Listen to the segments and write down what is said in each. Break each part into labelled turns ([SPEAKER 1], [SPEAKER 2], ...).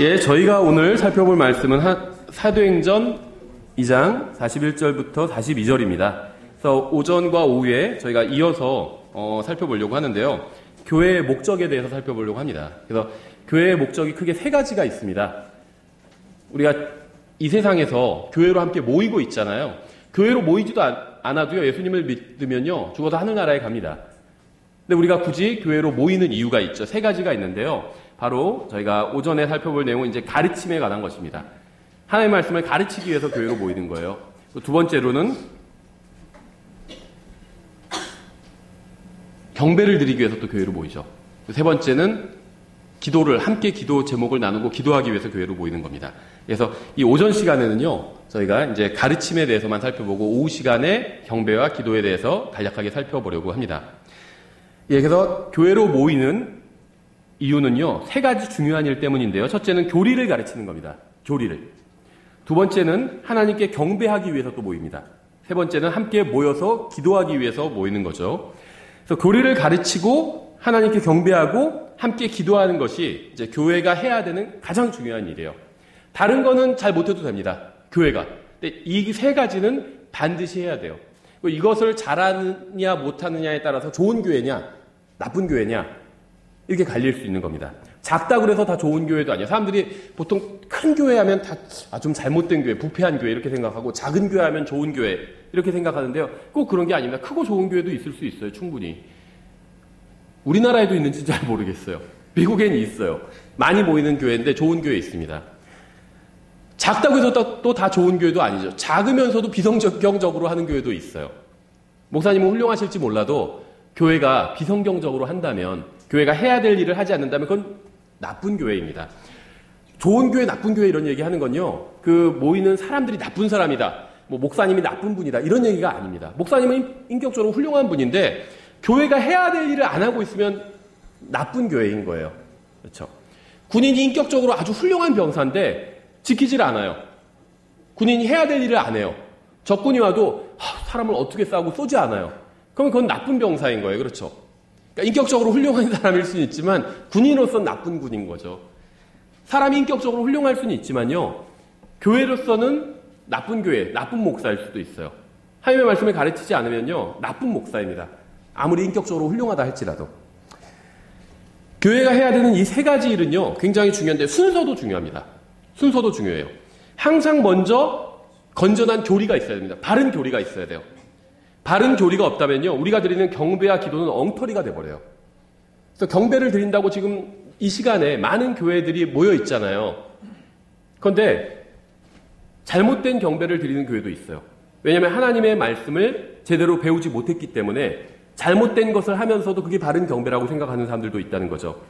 [SPEAKER 1] 예, 저희가 오늘 살펴볼 말씀은 사도행전 2장 41절부터 42절입니다. 그래서 오전과 오후에 저희가 이어서 살펴보려고 하는데요. 교회의 목적에 대해서 살펴보려고 합니다. 그래서 교회의 목적이 크게 세 가지가 있습니다. 우리가 이 세상에서 교회로 함께 모이고 있잖아요. 교회로 모이지도 않아도요, 예수님을 믿으면요, 죽어서 하늘나라에 갑니다. 근데 우리가 굳이 교회로 모이는 이유가 있죠. 세 가지가 있는데요. 바로 저희가 오전에 살펴볼 내용은 이제 가르침에 관한 것입니다. 하나님의 말씀을 가르치기 위해서 교회로 모이는 거예요. 두 번째로는 경배를 드리기 위해서 또 교회로 모이죠. 세 번째는 기도를, 함께 기도 제목을 나누고 기도하기 위해서 교회로 모이는 겁니다. 그래서 이 오전 시간에는요, 저희가 이제 가르침에 대해서만 살펴보고 오후 시간에 경배와 기도에 대해서 간략하게 살펴보려고 합니다. 예, 그래서 교회로 모이는 이유는요, 세 가지 중요한 일 때문인데요. 첫째는 교리를 가르치는 겁니다. 교리를. 두 번째는 하나님께 경배하기 위해서 또 모입니다. 세 번째는 함께 모여서 기도하기 위해서 모이는 거죠. 그래서 교리를 가르치고 하나님께 경배하고 함께 기도하는 것이 이제 교회가 해야 되는 가장 중요한 일이에요. 다른 거는 잘 못해도 됩니다. 교회가. 근데 이 세 가지는 반드시 해야 돼요. 이것을 잘하느냐 못하느냐에 따라서 좋은 교회냐 나쁜 교회냐 이렇게 갈릴 수 있는 겁니다. 작다 그래서 다 좋은 교회도 아니에요. 사람들이 보통 큰 교회 하면 다 좀 잘못된 교회, 부패한 교회 이렇게 생각하고 작은 교회 하면 좋은 교회 이렇게 생각하는데요. 꼭 그런 게 아닙니다. 크고 좋은 교회도 있을 수 있어요. 충분히. 우리나라에도 있는지 잘 모르겠어요. 미국에는 있어요. 많이 모이는 교회인데 좋은 교회 있습니다. 작다고 해서 또 다 좋은 교회도 아니죠. 작으면서도 비성경적으로 하는 교회도 있어요. 목사님은 훌륭하실지 몰라도 교회가 비성경적으로 한다면, 교회가 해야 될 일을 하지 않는다면 그건 나쁜 교회입니다. 좋은 교회, 나쁜 교회 이런 얘기하는 건요, 그 모이는 사람들이 나쁜 사람이다, 뭐 목사님이 나쁜 분이다 이런 얘기가 아닙니다. 목사님은 인격적으로 훌륭한 분인데 교회가 해야 될 일을 안 하고 있으면 나쁜 교회인 거예요. 그렇죠? 군인이 인격적으로 아주 훌륭한 병사인데 지키질 않아요. 군인이 해야 될 일을 안 해요. 적군이 와도 사람을 어떻게 싸우고 쏘지 않아요. 그러면 그건 나쁜 병사인 거예요. 그렇죠? 그러니까 인격적으로 훌륭한 사람일 수는 있지만 군인으로서는 나쁜 군인 거죠. 사람이 인격적으로 훌륭할 수는 있지만요, 교회로서는 나쁜 교회, 나쁜 목사일 수도 있어요. 하나님의 말씀을 가르치지 않으면요, 나쁜 목사입니다. 아무리 인격적으로 훌륭하다 할지라도. 교회가 해야 되는 이 세 가지 일은요, 굉장히 중요한데 순서도 중요합니다. 순서도 중요해요. 항상 먼저 건전한 교리가 있어야 됩니다. 바른 교리가 있어야 돼요. 바른 교리가 없다면요, 우리가 드리는 경배와 기도는 엉터리가 돼버려요. 그래서 경배를 드린다고 지금 이 시간에 많은 교회들이 모여 있잖아요. 그런데 잘못된 경배를 드리는 교회도 있어요. 왜냐하면 하나님의 말씀을 제대로 배우지 못했기 때문에 잘못된 것을 하면서도 그게 바른 경배라고 생각하는 사람들도 있다는 거죠.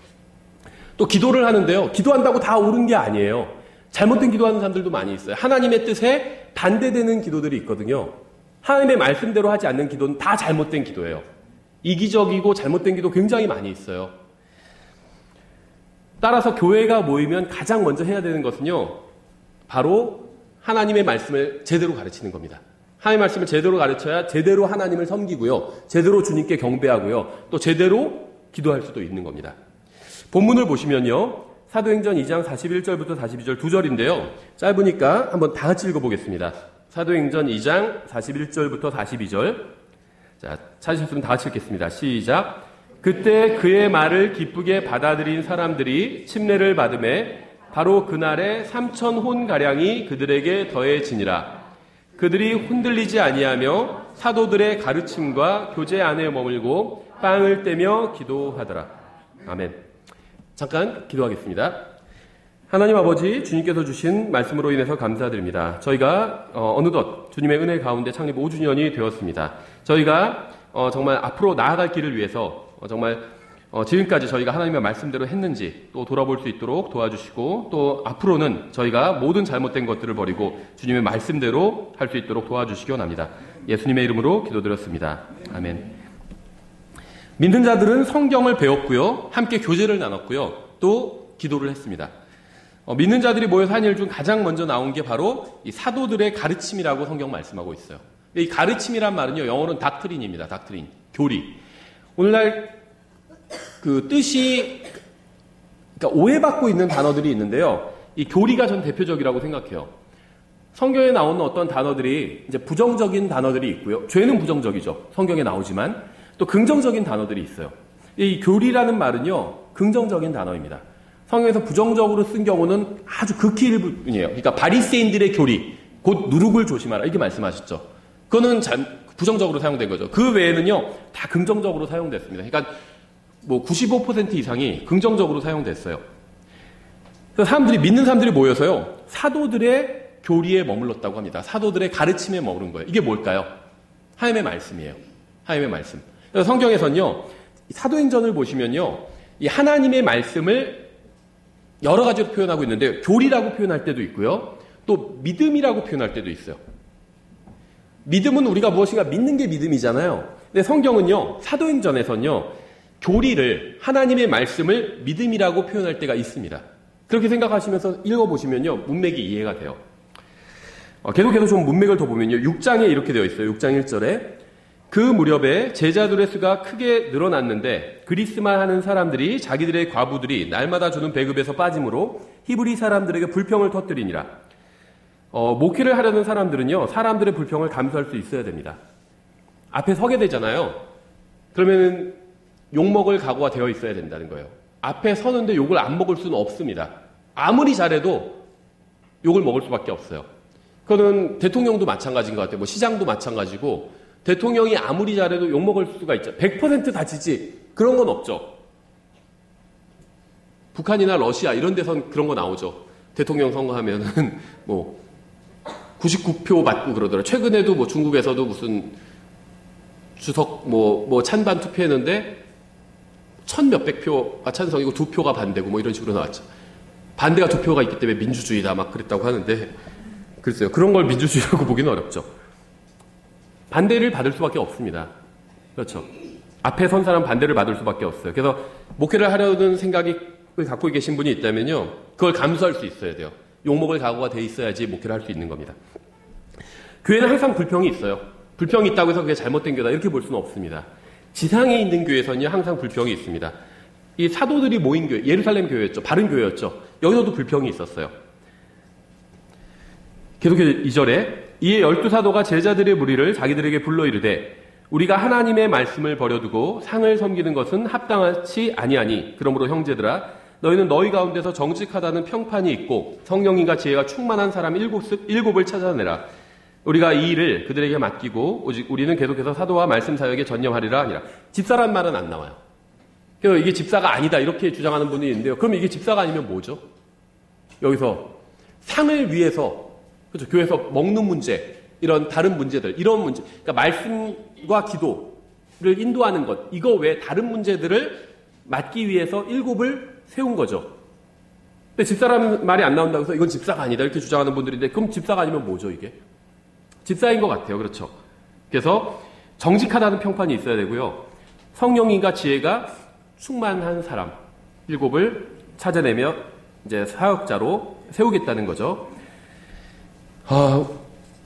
[SPEAKER 1] 또 기도를 하는데요, 기도한다고 다 옳은 게 아니에요. 잘못된 기도하는 사람들도 많이 있어요. 하나님의 뜻에 반대되는 기도들이 있거든요. 하나님의 말씀대로 하지 않는 기도는 다 잘못된 기도예요. 이기적이고 잘못된 기도 굉장히 많이 있어요. 따라서 교회가 모이면 가장 먼저 해야 되는 것은요, 바로 하나님의 말씀을 제대로 가르치는 겁니다. 하나님의 말씀을 제대로 가르쳐야 제대로 하나님을 섬기고요, 제대로 주님께 경배하고요, 또 제대로 기도할 수도 있는 겁니다. 본문을 보시면요, 사도행전 2장 41절부터 42절 두 절인데요. 짧으니까 한번 다 같이 읽어보겠습니다. 사도행전 2장 41절부터 42절. 자, 찾으셨으면 다 같이 읽겠습니다. 시작. 그때 그의 말을 기쁘게 받아들인 사람들이 침례를 받음에 바로 그날에 3,000혼가량이 그들에게 더해지니라. 그들이 흔들리지 아니하며 사도들의 가르침과 교제 안에 머물고 빵을 떼며 기도하더라. 아멘. 잠깐 기도하겠습니다. 하나님 아버지, 주님께서 주신 말씀으로 인해서 감사드립니다. 저희가 어느덧 주님의 은혜 가운데 창립 5주년이 되었습니다. 저희가 정말 앞으로 나아갈 길을 위해서 정말 지금까지 저희가 하나님의 말씀대로 했는지 또 돌아볼 수 있도록 도와주시고, 또 앞으로는 저희가 모든 잘못된 것들을 버리고 주님의 말씀대로 할 수 있도록 도와주시기 원합니다. 예수님의 이름으로 기도드렸습니다. 아멘. 믿는 자들은 성경을 배웠고요, 함께 교제를 나눴고요, 또 기도를 했습니다. 믿는 자들이 모여서 한 일 중 가장 먼저 나온 게 바로 이 사도들의 가르침이라고 성경 말씀하고 있어요. 이 가르침이란 말은요, 영어로는 닥트린입니다. 닥트린, 교리. 오늘날 그 뜻이 그러니까 오해받고 있는 단어들이 있는데요. 이 교리가 전 대표적이라고 생각해요. 성경에 나오는 어떤 단어들이 이제 부정적인 단어들이 있고요. 죄는 부정적이죠. 성경에 나오지만 또 긍정적인 단어들이 있어요. 이 교리라는 말은요, 긍정적인 단어입니다. 성경에서 부정적으로 쓴 경우는 아주 극히 일부분이에요. 그러니까 바리새인들의 교리, 곧 누룩을 조심하라 이렇게 말씀하셨죠. 그거는 부정적으로 사용된 거죠. 그 외에는요, 다 긍정적으로 사용됐습니다. 그러니까 뭐 95% 이상이 긍정적으로 사용됐어요. 그래서 사람들이, 믿는 사람들이 모여서요, 사도들의 교리에 머물렀다고 합니다. 사도들의 가르침에 머무른 거예요. 이게 뭘까요? 하나님의 말씀이에요. 하나님의 말씀. 그래서 성경에서는요, 사도행전을 보시면요, 이 하나님의 말씀을 여러 가지로 표현하고 있는데, 교리라고 표현할 때도 있고요, 또 믿음이라고 표현할 때도 있어요. 믿음은 우리가 무엇인가 믿는 게 믿음이잖아요. 근데 성경은요, 사도행전에서는요, 교리를, 하나님의 말씀을 믿음이라고 표현할 때가 있습니다. 그렇게 생각하시면서 읽어보시면요, 문맥이 이해가 돼요. 계속해서 좀 문맥을 더 보면요, 6장에 이렇게 되어 있어요. 6장 1절에 그 무렵에 제자들의 수가 크게 늘어났는데 그리스만 하는 사람들이 자기들의 과부들이 날마다 주는 배급에서 빠짐으로 히브리 사람들에게 불평을 터뜨리니라. 목회를 하려는 사람들은요, 사람들의 불평을 감수할 수 있어야 됩니다. 앞에 서게 되잖아요. 그러면 욕먹을 각오가 되어 있어야 된다는 거예요. 앞에 서는데 욕을 안 먹을 수는 없습니다. 아무리 잘해도 욕을 먹을 수밖에 없어요. 그거는 대통령도 마찬가지인 것 같아요. 뭐 시장도 마찬가지고, 대통령이 아무리 잘해도 욕 먹을 수가 있죠. 100% 다 지지, 그런 건 없죠. 북한이나 러시아 이런 데선 그런 거 나오죠. 대통령 선거하면은 뭐 99표 맞고 그러더라고요. 최근에도 뭐 중국에서도 무슨 주석 뭐 찬반 투표했는데 1000몇백 표가 찬성이고 2표가 반대고 뭐 이런 식으로 나왔죠. 반대가 2표가 있기 때문에 민주주의다 막 그랬다고 하는데, 글쎄요, 그런 걸 민주주의라고 보기는 어렵죠. 반대를 받을 수밖에 없습니다. 그렇죠. 앞에 선 사람 반대를 받을 수밖에 없어요. 그래서 목회를 하려는 생각을 갖고 계신 분이 있다면요, 그걸 감수할 수 있어야 돼요. 욕먹을 각오가 돼 있어야지 목회를 할 수 있는 겁니다. 교회는 항상 불평이 있어요. 불평이 있다고 해서 그게 잘못된 교회다 이렇게 볼 수는 없습니다. 지상에 있는 교회에서는 항상 불평이 있습니다. 이 사도들이 모인 교회, 예루살렘 교회였죠. 바른 교회였죠. 여기서도 불평이 있었어요. 계속해서 2절에 이에 12사도가 제자들의 무리를 자기들에게 불러 이르되 우리가 하나님의 말씀을 버려두고 상을 섬기는 것은 합당하지 아니하니 그러므로 형제들아 너희는 너희 가운데서 정직하다는 평판이 있고 성령님과 지혜가 충만한 사람 일곱을 찾아내라. 우리가 이 일을 그들에게 맡기고 오직 우리는 계속해서 사도와 말씀 사역에 전념하리라 하니라. 집사란 말은 안 나와요. 그래서 이게 집사가 아니다 이렇게 주장하는 분이 있는데요. 그럼 이게 집사가 아니면 뭐죠? 여기서 상을 위해서, 그렇죠, 교회에서 먹는 문제, 이런 다른 문제들, 이런 문제, 그러니까 말씀과 기도를 인도하는 것, 이거 외에 다른 문제들을 맡기 위해서 7을 세운 거죠. 근데 집사라는 말이 안 나온다고 해서 이건 집사가 아니다 이렇게 주장하는 분들인데, 그럼 집사가 아니면 뭐죠 이게? 집사인 것 같아요. 그렇죠. 그래서 정직하다는 평판이 있어야 되고요. 성령님과 지혜가 충만한 사람 7을 찾아내며 이제 사역자로 세우겠다는 거죠.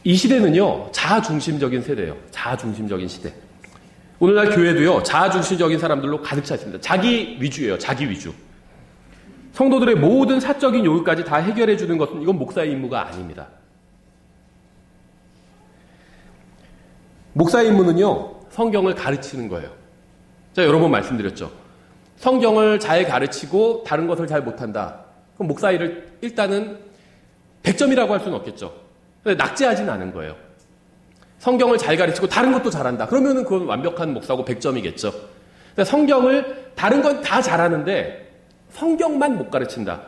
[SPEAKER 1] 이 시대는요, 자아중심적인 세대예요. 자아중심적인 시대. 오늘날 교회도요, 자아중심적인 사람들로 가득 차 있습니다. 자기 위주예요. 자기 위주. 성도들의 모든 사적인 요구까지 다 해결해 주는 것은 이건 목사의 임무가 아닙니다. 목사의 임무는요, 성경을 가르치는 거예요. 제가 여러 번 말씀드렸죠. 성경을 잘 가르치고 다른 것을 잘 못한다. 그럼 목사 일을 일단은 100점이라고 할 수는 없겠죠. 근데 낙제하지는 않은 거예요. 성경을 잘 가르치고 다른 것도 잘한다. 그러면은 그건 완벽한 목사고 100점이겠죠. 근데 성경을 다른 건 다 잘하는데 성경만 못 가르친다.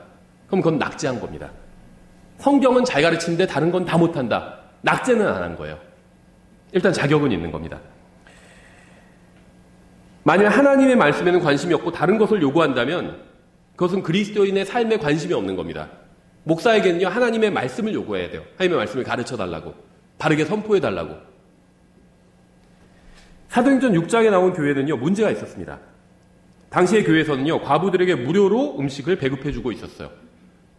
[SPEAKER 1] 그럼 그건 낙제한 겁니다. 성경은 잘 가르치는데 다른 건 다 못한다. 낙제는 안 한 거예요. 일단 자격은 있는 겁니다. 만약 하나님의 말씀에는 관심이 없고 다른 것을 요구한다면 그것은 그리스도인의 삶에 관심이 없는 겁니다. 목사에게는요, 하나님의 말씀을 요구해야 돼요. 하나님의 말씀을 가르쳐달라고, 바르게 선포해달라고. 사도행전 6장에 나온 교회는요, 문제가 있었습니다. 당시의 교회에서는요, 과부들에게 무료로 음식을 배급해주고 있었어요.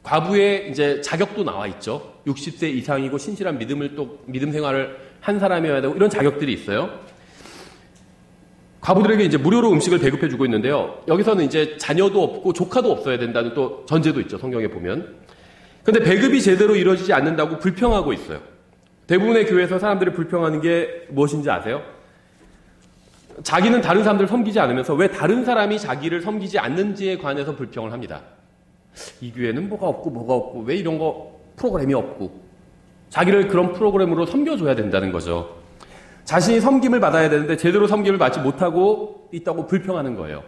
[SPEAKER 1] 과부의 이제 자격도 나와 있죠. 60세 이상이고 신실한 믿음 생활을 한 사람이어야 되고 이런 자격들이 있어요. 과부들에게 이제 무료로 음식을 배급해주고 있는데요. 여기서는 이제 자녀도 없고 조카도 없어야 된다는 또 전제도 있죠. 성경에 보면. 근데 배급이 제대로 이루어지지 않는다고 불평하고 있어요. 대부분의 교회에서 사람들이 불평하는 게 무엇인지 아세요? 자기는 다른 사람들을 섬기지 않으면서 왜 다른 사람이 자기를 섬기지 않는지에 관해서 불평을 합니다. 이 교회는 뭐가 없고 왜 이런 거 프로그램이 없고 자기를 그런 프로그램으로 섬겨줘야 된다는 거죠. 자신이 섬김을 받아야 되는데 제대로 섬김을 받지 못하고 있다고 불평하는 거예요.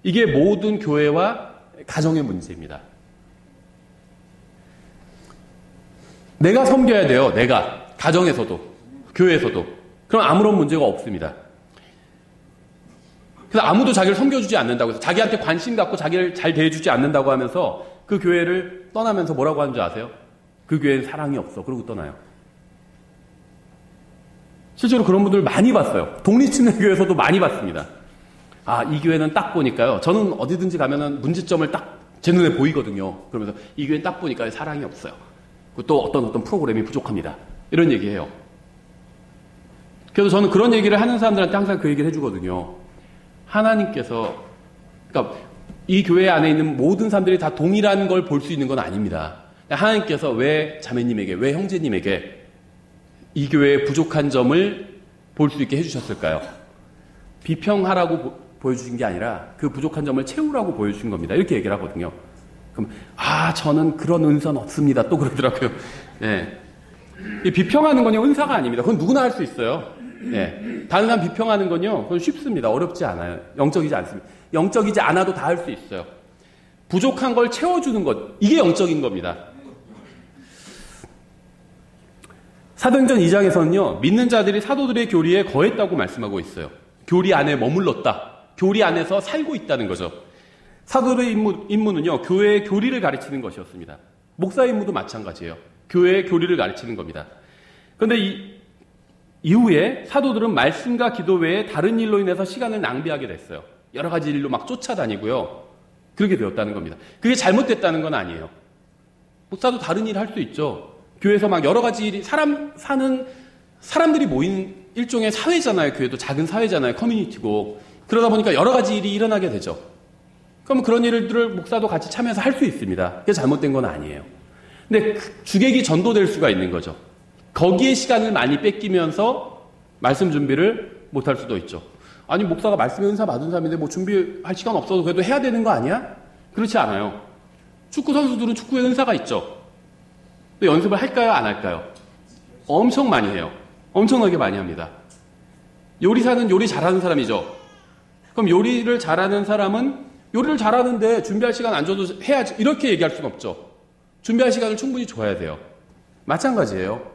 [SPEAKER 1] 이게 모든 교회와 가정의 문제입니다. 내가 섬겨야 돼요. 내가. 가정에서도 교회에서도. 그럼 아무런 문제가 없습니다. 그래서 아무도 자기를 섬겨주지 않는다고 해서 자기한테 관심 갖고 자기를 잘 대해주지 않는다고 하면서 그 교회를 떠나면서 뭐라고 하는 줄 아세요? 그 교회엔 사랑이 없어. 그러고 떠나요. 실제로 그런 분들 많이 봤어요. 독립침례교회에서도 많이 봤습니다. 아, 이 교회는 딱 보니까요. 저는 어디든지 가면은 문제점을 딱 제 눈에 보이거든요. 그러면서 이 교회는 딱 보니까 사랑이 없어요. 또 어떤 프로그램이 부족합니다. 이런 얘기해요. 그래서 저는 그런 얘기를 하는 사람들한테 항상 그 얘기를 해주거든요. 하나님께서, 그러니까 이 교회 안에 있는 모든 사람들이 다 동일한 걸 볼 수 있는 건 아닙니다. 하나님께서 왜 자매님에게, 왜 형제님에게 이 교회의 부족한 점을 볼 수 있게 해주셨을까요? 비평하라고 보여주신 게 아니라 그 부족한 점을 채우라고 보여주신 겁니다. 이렇게 얘기를 하거든요. 그럼 저는 그런 은사는 없습니다. 또 그러더라고요. 예. 이 비평하는 건요, 은사가 아닙니다. 그건 누구나 할 수 있어요. 예. 다른 사람 비평하는 건요, 그건 쉽습니다. 어렵지 않아요. 영적이지 않습니다. 영적이지 않아도 다 할 수 있어요. 부족한 걸 채워주는 것, 이게 영적인 겁니다. 사도행전 2장에서는요, 믿는 자들이 사도들의 교리에 거했다고 말씀하고 있어요. 교리 안에 머물렀다. 교리 안에서 살고 있다는 거죠. 사도들의 임무는요, 교회의 교리를 가르치는 것이었습니다. 목사의 임무도 마찬가지예요. 교회의 교리를 가르치는 겁니다. 그런데 이후에 사도들은 말씀과 기도 외에 다른 일로 인해서 시간을 낭비하게 됐어요. 여러 가지 일로 막 쫓아다니고요. 그렇게 되었다는 겁니다. 그게 잘못됐다는 건 아니에요. 목사도 다른 일 할 수 있죠. 교회에서 막 여러 가지 일이 사람들이 모인 일종의 사회잖아요. 교회도 작은 사회잖아요. 커뮤니티고. 그러다 보니까 여러 가지 일이 일어나게 되죠. 그럼 그런 일들을 목사도 같이 참여해서 할 수 있습니다. 그게 잘못된 건 아니에요. 근데 주객이 전도될 수가 있는 거죠. 거기에 시간을 많이 뺏기면서 말씀 준비를 못할 수도 있죠. 아니, 목사가 말씀의 은사 받은 사람인데 뭐 준비할 시간 없어도 그래도 해야 되는 거 아니야? 그렇지 않아요. 축구 선수들은 축구의 은사가 있죠. 또 연습을 할까요? 안 할까요? 엄청 많이 해요. 엄청나게 많이 합니다. 요리사는 요리 잘하는 사람이죠. 그럼 요리를 잘하는 사람은 요리를 잘하는데 준비할 시간 안 줘도 해야지, 이렇게 얘기할 수는 없죠. 준비할 시간을 충분히 줘야 돼요. 마찬가지예요.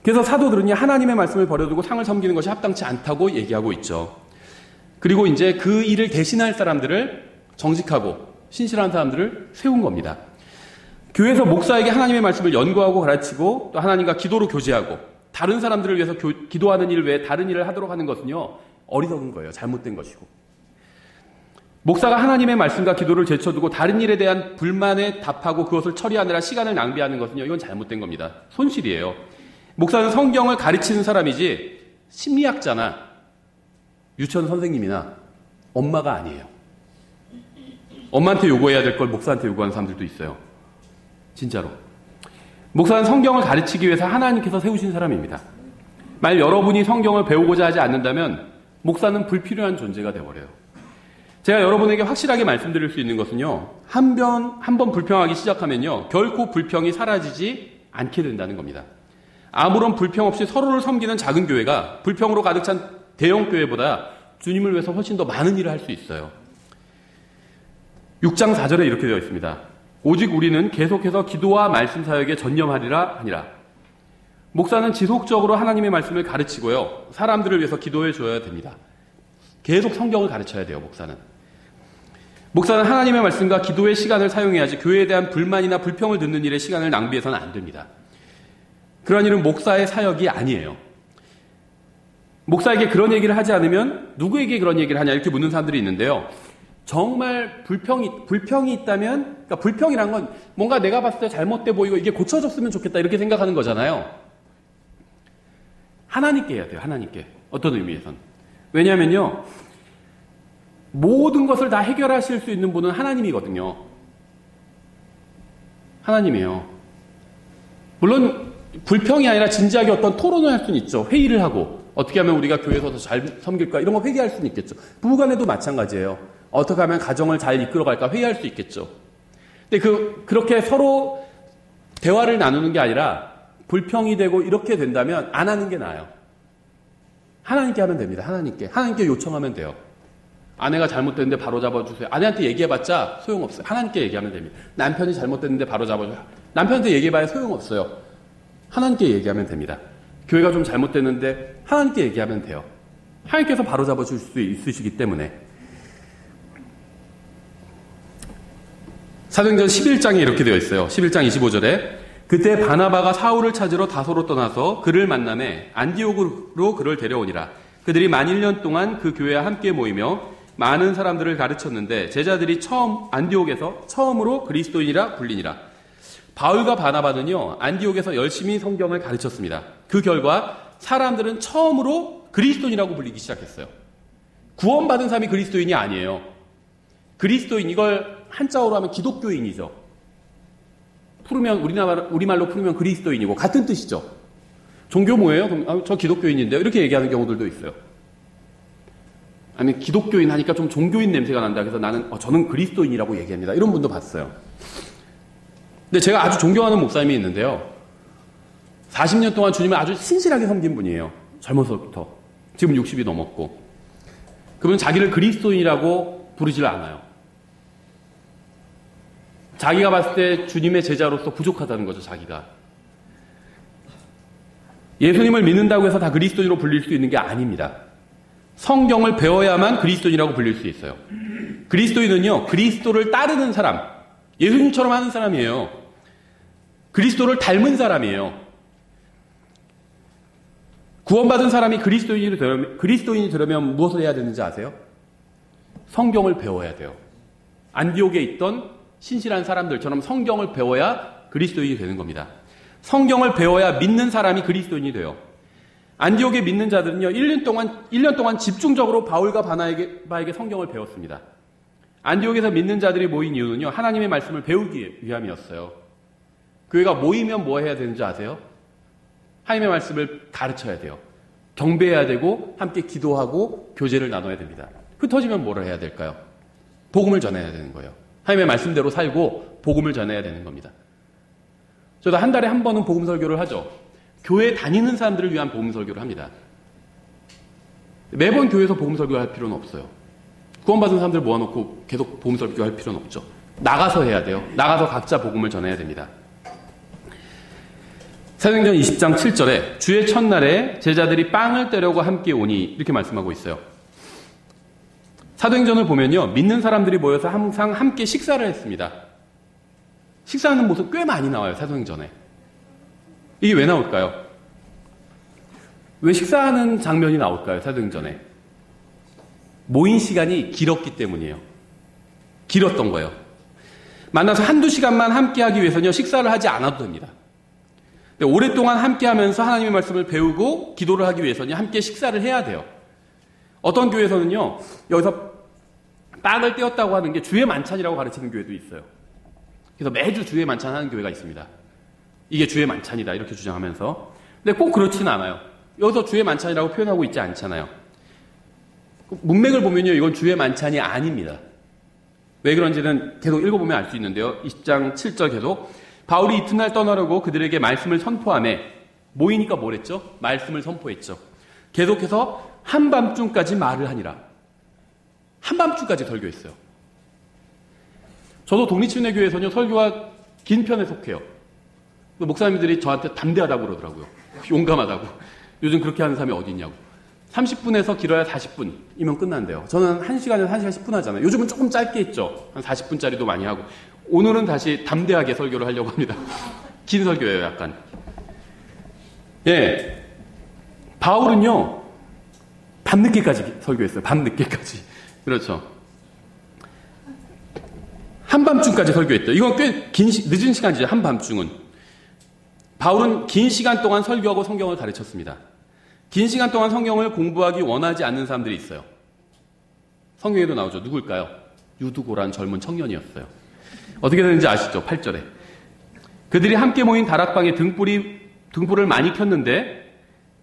[SPEAKER 1] 그래서 사도들은요, 하나님의 말씀을 버려두고 상을 섬기는 것이 합당치 않다고 얘기하고 있죠. 그리고 이제 그 일을 대신할 사람들을, 정직하고 신실한 사람들을 세운 겁니다. 교회에서 목사에게 하나님의 말씀을 연구하고 가르치고 또 하나님과 기도로 교제하고 다른 사람들을 위해서 기도하는 일 외에 다른 일을 하도록 하는 것은요, 어리석은 거예요. 잘못된 것이고. 목사가 하나님의 말씀과 기도를 제쳐두고 다른 일에 대한 불만에 답하고 그것을 처리하느라 시간을 낭비하는 것은요, 이건 잘못된 겁니다. 손실이에요. 목사는 성경을 가르치는 사람이지 심리학자나 유치원 선생님이나 엄마가 아니에요. 엄마한테 요구해야 될 걸 목사한테 요구하는 사람들도 있어요. 진짜로. 목사는 성경을 가르치기 위해서 하나님께서 세우신 사람입니다. 만약 여러분이 성경을 배우고자 하지 않는다면 목사는 불필요한 존재가 되어버려요. 제가 여러분에게 확실하게 말씀드릴 수 있는 것은요, 한 번 불평하기 시작하면요, 결코 불평이 사라지지 않게 된다는 겁니다. 아무런 불평 없이 서로를 섬기는 작은 교회가 불평으로 가득 찬 대형 교회보다 주님을 위해서 훨씬 더 많은 일을 할 수 있어요. 6장 4절에 이렇게 되어 있습니다. 오직 우리는 계속해서 기도와 말씀 사역에 전념하리라 하니라. 목사는 지속적으로 하나님의 말씀을 가르치고요, 사람들을 위해서 기도해 줘야 됩니다. 계속 성경을 가르쳐야 돼요, 목사는. 목사는 하나님의 말씀과 기도의 시간을 사용해야지 교회에 대한 불만이나 불평을 듣는 일에 시간을 낭비해서는 안 됩니다. 그러한 일은 목사의 사역이 아니에요. 목사에게 그런 얘기를 하지 않으면 누구에게 그런 얘기를 하냐, 이렇게 묻는 사람들이 있는데요. 정말 불평이 있다면, 그러니까 불평이란 건 뭔가 내가 봤을 때 잘못돼 보이고 이게 고쳐졌으면 좋겠다, 이렇게 생각하는 거잖아요. 하나님께 해야 돼요, 하나님께. 어떤 의미에선. 왜냐하면요, 모든 것을 다 해결하실 수 있는 분은 하나님이거든요. 하나님이에요. 물론 불평이 아니라 진지하게 어떤 토론을 할 수는 있죠. 회의를 하고 어떻게 하면 우리가 교회에서 더 잘 섬길까 이런 거 회의할 수는 있겠죠. 부부간에도 마찬가지예요. 어떻게 하면 가정을 잘 이끌어갈까 회의할 수 있겠죠. 근데 그렇게 서로 대화를 나누는 게 아니라 불평이 되고 이렇게 된다면 안 하는 게 나아요. 하나님께 하면 됩니다. 하나님께 요청하면 돼요. 아내가 잘못됐는데 바로 잡아주세요. 아내한테 얘기해봤자 소용없어요. 하나님께 얘기하면 됩니다. 남편이 잘못됐는데 바로 잡아주세요. 남편한테 얘기해봐야 소용없어요. 하나님께 얘기하면 됩니다. 교회가 좀 잘못됐는데 하나님께 얘기하면 돼요. 하나님께서 바로 잡아줄 수 있으시기 때문에. 사도행전 11장에 이렇게 되어 있어요. 11장 25절에 그때 바나바가 사울을 찾으러 다소로 떠나서 그를 만남에 안디옥으로 그를 데려오니라. 그들이 만 1년 동안 그 교회와 함께 모이며 많은 사람들을 가르쳤는데 제자들이 안디옥에서 처음으로 그리스도인이라 불리니라. 바울과 바나바는요, 안디옥에서 열심히 성경을 가르쳤습니다. 그 결과 사람들은 처음으로 그리스도인이라고 불리기 시작했어요. 구원받은 사람이 그리스도인이 아니에요. 그리스도인, 이걸 한자어로 하면 기독교인이죠. 우리말로 풀면 그리스도인이고 같은 뜻이죠. 종교 뭐예요? 그럼 저 기독교인인데요. 이렇게 얘기하는 경우들도 있어요. 아니, 기독교인 하니까 좀 종교인 냄새가 난다. 그래서 저는 그리스도인이라고 얘기합니다. 이런 분도 봤어요. 근데 제가 아주 존경하는 목사님이 있는데요. 40년 동안 주님을 아주 신실하게 섬긴 분이에요. 젊어서부터. 지금 60이 넘었고. 그분은 자기를 그리스도인이라고 부르질 않아요. 자기가 봤을 때 주님의 제자로서 부족하다는 거죠, 자기가. 예수님을 믿는다고 해서 다 그리스도인으로 불릴 수 있는 게 아닙니다. 성경을 배워야만 그리스도인이라고 불릴 수 있어요. 그리스도인은요, 그리스도를 따르는 사람, 예수님처럼 하는 사람이에요. 그리스도를 닮은 사람이에요. 구원받은 사람이 그리스도인이 되려면 무엇을 해야 되는지 아세요? 성경을 배워야 돼요. 안디옥에 있던 신실한 사람들처럼 성경을 배워야 그리스도인이 되는 겁니다. 성경을 배워야 믿는 사람이 그리스도인이 돼요. 안디옥의 믿는 자들은요, 1년 동안 집중적으로 바울과 바나바에게 성경을 배웠습니다. 안디옥에서 믿는 자들이 모인 이유는요, 하나님의 말씀을 배우기 위함이었어요. 교회가 모이면 뭐 해야 되는지 아세요? 하나님의 말씀을 가르쳐야 돼요. 경배해야 되고 함께 기도하고 교제를 나눠야 됩니다. 흩어지면 뭐를 해야 될까요? 복음을 전해야 되는 거예요. 하나님의 말씀대로 살고 복음을 전해야 되는 겁니다. 저도 한 달에 한 번은 복음 설교를 하죠. 교회 다니는 사람들을 위한 복음 설교를 합니다. 매번 교회에서 복음 설교할 필요는 없어요. 구원받은 사람들 모아놓고 계속 복음 설교할 필요는 없죠. 나가서 해야 돼요. 나가서 각자 복음을 전해야 됩니다. 사도행전 20장 7절에 주의 첫날에 제자들이 빵을 떼려고 함께 오니 이렇게 말씀하고 있어요. 사도행전을 보면요, 믿는 사람들이 모여서 항상 함께 식사를 했습니다. 식사하는 모습 꽤 많이 나와요, 사도행전에. 이게 왜 나올까요? 왜 식사하는 장면이 나올까요, 사도행전에? 모인 시간이 길었기 때문이에요. 길었던 거예요. 만나서 한두 시간만 함께 하기 위해서는요, 식사를 하지 않아도 됩니다. 근데 오랫동안 함께 하면서 하나님의 말씀을 배우고 기도를 하기 위해서는 함께 식사를 해야 돼요. 어떤 교회에서는요, 여기서 빵을 떼었다고 하는 게 주의 만찬이라고 가르치는 교회도 있어요. 그래서 매주 주의 만찬 하는 교회가 있습니다. 이게 주의 만찬이다 이렇게 주장하면서. 근데 꼭 그렇지는 않아요. 여기서 주의 만찬이라고 표현하고 있지 않잖아요. 문맥을 보면요, 이건 주의 만찬이 아닙니다. 왜 그런지는 계속 읽어보면 알 수 있는데요. 20장 7절 계속 바울이 이튿날 떠나려고 그들에게 말씀을 선포하며 모이니까 뭘 했죠? 말씀을 선포했죠. 계속해서 한밤중까지 말을 하니라. 한밤중까지 설교했어요. 저도 독립침례교회에서는요, 설교가 긴 편에 속해요. 목사님들이 저한테 담대하다고 그러더라고요. 용감하다고. 요즘 그렇게 하는 사람이 어디 있냐고. 30분에서 길어야 40분이면 끝난대요. 저는 1시간에서 1시간 10분 하잖아요. 요즘은 조금 짧게 했죠. 한 40분짜리도 많이 하고. 오늘은 다시 담대하게 설교를 하려고 합니다. 긴 설교예요, 약간. 예. 바울은요, 밤늦게까지 설교했어요. 밤늦게까지. 그렇죠. 한밤중까지 설교했죠. 이건 꽤 늦은 시간이죠, 한밤중은. 바울은 긴 시간 동안 설교하고 성경을 가르쳤습니다. 긴 시간 동안 성경을 공부하기 원하지 않는 사람들이 있어요. 성경에도 나오죠. 누굴까요? 유두고란 젊은 청년이었어요. 어떻게 되는지 아시죠? 8절에. 그들이 함께 모인 다락방에 등불을 많이 켰는데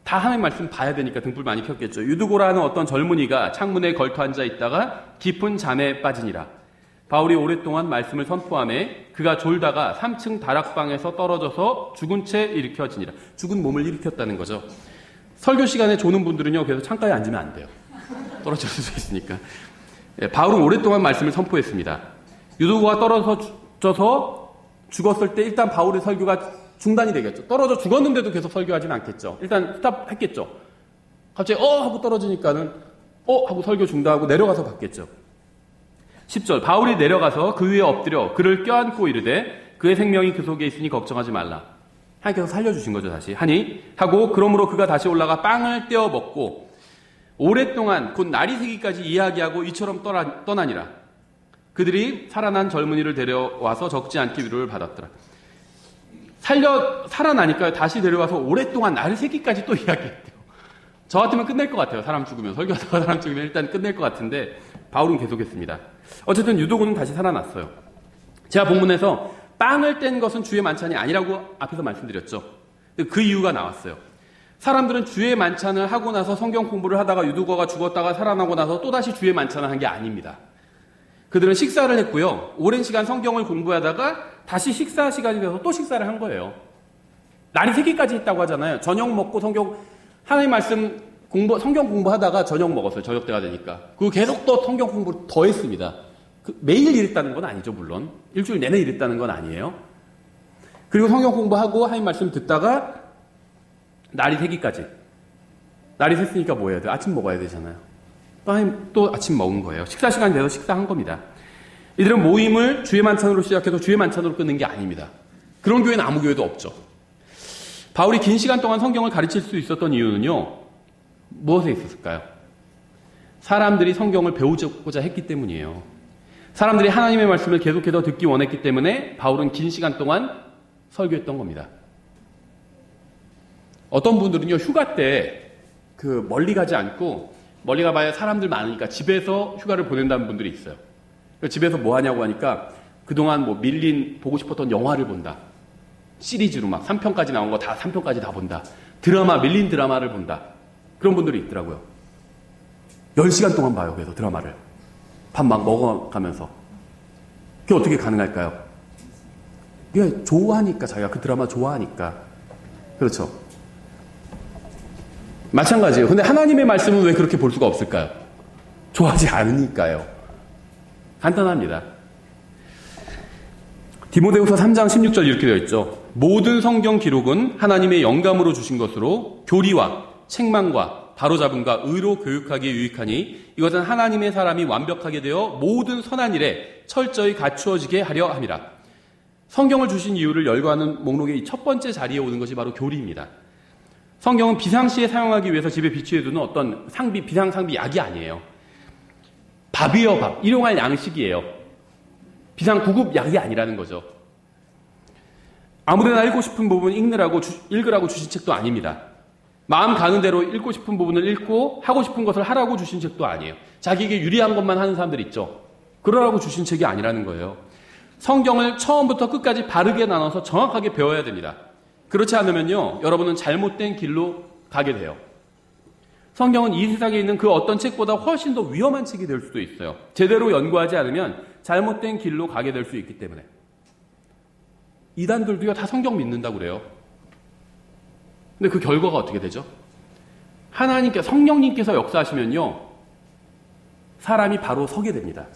[SPEAKER 1] 다 하나님 말씀 봐야 되니까 등불 많이 켰겠죠. 유두고라는 어떤 젊은이가 창문에 걸터 앉아 있다가 깊은 잠에 빠지니라. 바울이 오랫동안 말씀을 선포하며 그가 졸다가 3층 다락방에서 떨어져서 죽은 채 일으켜지니라. 죽은 몸을 일으켰다는 거죠. 설교 시간에 조는 분들은요, 계속 창가에 앉으면 안 돼요. 떨어질 수 있으니까. 바울은 오랫동안 말씀을 선포했습니다. 유두고가 떨어져서 죽었을 때 일단 바울의 설교가 중단이 되겠죠. 떨어져 죽었는데도 계속 설교하지는 않겠죠. 일단 스탑했겠죠. 갑자기 하고 떨어지니까는 하고 설교 중단하고 내려가서 받겠죠. 10절 바울이 내려가서 그 위에 엎드려 그를 껴안고 이르되 그의 생명이 그 속에 있으니 걱정하지 말라. 하나님께서 살려주신 거죠. 다시 하니 하고 그러므로 그가 다시 올라가 빵을 떼어 먹고 오랫동안 곧 날이 새기까지 이야기하고 이처럼 떠나니라. 그들이 살아난 젊은이를 데려와서 적지 않게 위로를 받았더라. 살아나니까 다시 데려와서 오랫동안 날이 새기까지 또 이야기했대요. 저 같으면 끝낼 것 같아요. 사람 죽으면. 설교하다가 사람 죽으면 일단 끝낼 것 같은데 바울은 계속했습니다. 어쨌든 유두고는 다시 살아났어요. 제가 본문에서 빵을 뗀 것은 주의 만찬이 아니라고 앞에서 말씀드렸죠. 그 이유가 나왔어요. 사람들은 주의 만찬을 하고 나서 성경 공부를 하다가 유두고가 죽었다가 살아나고 나서 또다시 주의 만찬을 한 게 아닙니다. 그들은 식사를 했고요. 오랜 시간 성경을 공부하다가 다시 식사 시간이 돼서 또 식사를 한 거예요. 날이 새끼까지 있다고 하잖아요. 저녁 먹고 하나님 말씀 성경 공부하다가 저녁 먹었어요. 저녁 때가 되니까. 그리고 계속 또 성경 공부를 더 했습니다. 매일 이랬다는 건 아니죠, 물론. 일주일 내내 이랬다는 건 아니에요. 그리고 성경 공부하고 하나님 말씀 듣다가 날이 새기까지. 날이 샜으니까 뭐 해야 돼요? 아침 먹어야 되잖아요. 또 아침 먹은 거예요. 식사 시간이 돼서 식사한 겁니다. 이들은 모임을 주의 만찬으로 시작해서 주의 만찬으로 끊는 게 아닙니다. 그런 교회는 아무 교회도 없죠. 바울이 긴 시간 동안 성경을 가르칠 수 있었던 이유는요. 무엇에 있었을까요? 사람들이 성경을 배우고자 했기 때문이에요. 사람들이 하나님의 말씀을 계속해서 듣기 원했기 때문에 바울은 긴 시간 동안 설교했던 겁니다. 어떤 분들은요. 휴가 때 멀리 가지 않고 멀리 가봐야 사람들 많으니까 집에서 휴가를 보낸다는 분들이 있어요. 집에서 뭐 하냐고 하니까 그동안 보고 싶었던 영화를 본다. 시리즈로 막 3편까지 나온 거 3편까지 다 본다. 밀린 드라마를 본다. 그런 분들이 있더라고요. 10시간 동안 봐요. 그래서 드라마를. 밥 막 먹어가면서. 그게 어떻게 가능할까요? 그게 좋아하니까, 자기가 그 드라마 좋아하니까. 그렇죠. 마찬가지예요. 근데 하나님의 말씀은 왜 그렇게 볼 수가 없을까요? 좋아하지 않으니까요. 간단합니다. 디모데후서 3장 16절 이렇게 되어 있죠. 모든 성경 기록은 하나님의 영감으로 주신 것으로 교리와 책망과 바로잡음과 의로 교육하기에 유익하니 이것은 하나님의 사람이 완벽하게 되어 모든 선한 일에 철저히 갖추어지게 하려 함이라. 성경을 주신 이유를 열거하는 목록의 이 첫 번째 자리에 오는 것이 바로 교리입니다. 성경은 비상시에 사용하기 위해서 집에 비치해두는 어떤 비상 상비 약이 아니에요. 밥이요, 밥. 일용할 양식이에요. 비상 구급 약이 아니라는 거죠. 아무데나 읽고 싶은 부분 읽으라고 주신 책도 아닙니다. 마음 가는 대로 읽고 싶은 부분을 읽고 하고 싶은 것을 하라고 주신 책도 아니에요. 자기에게 유리한 것만 하는 사람들 있죠. 그러라고 주신 책이 아니라는 거예요. 성경을 처음부터 끝까지 바르게 나눠서 정확하게 배워야 됩니다. 그렇지 않으면요, 여러분은 잘못된 길로 가게 돼요. 성경은 이 세상에 있는 그 어떤 책보다 훨씬 더 위험한 책이 될 수도 있어요. 제대로 연구하지 않으면 잘못된 길로 가게 될 수 있기 때문에. 이단들도요, 다 성경 믿는다고 그래요. 근데 그 결과가 어떻게 되죠? 성령님께서 역사하시면요, 사람이 바로 서게 됩니다.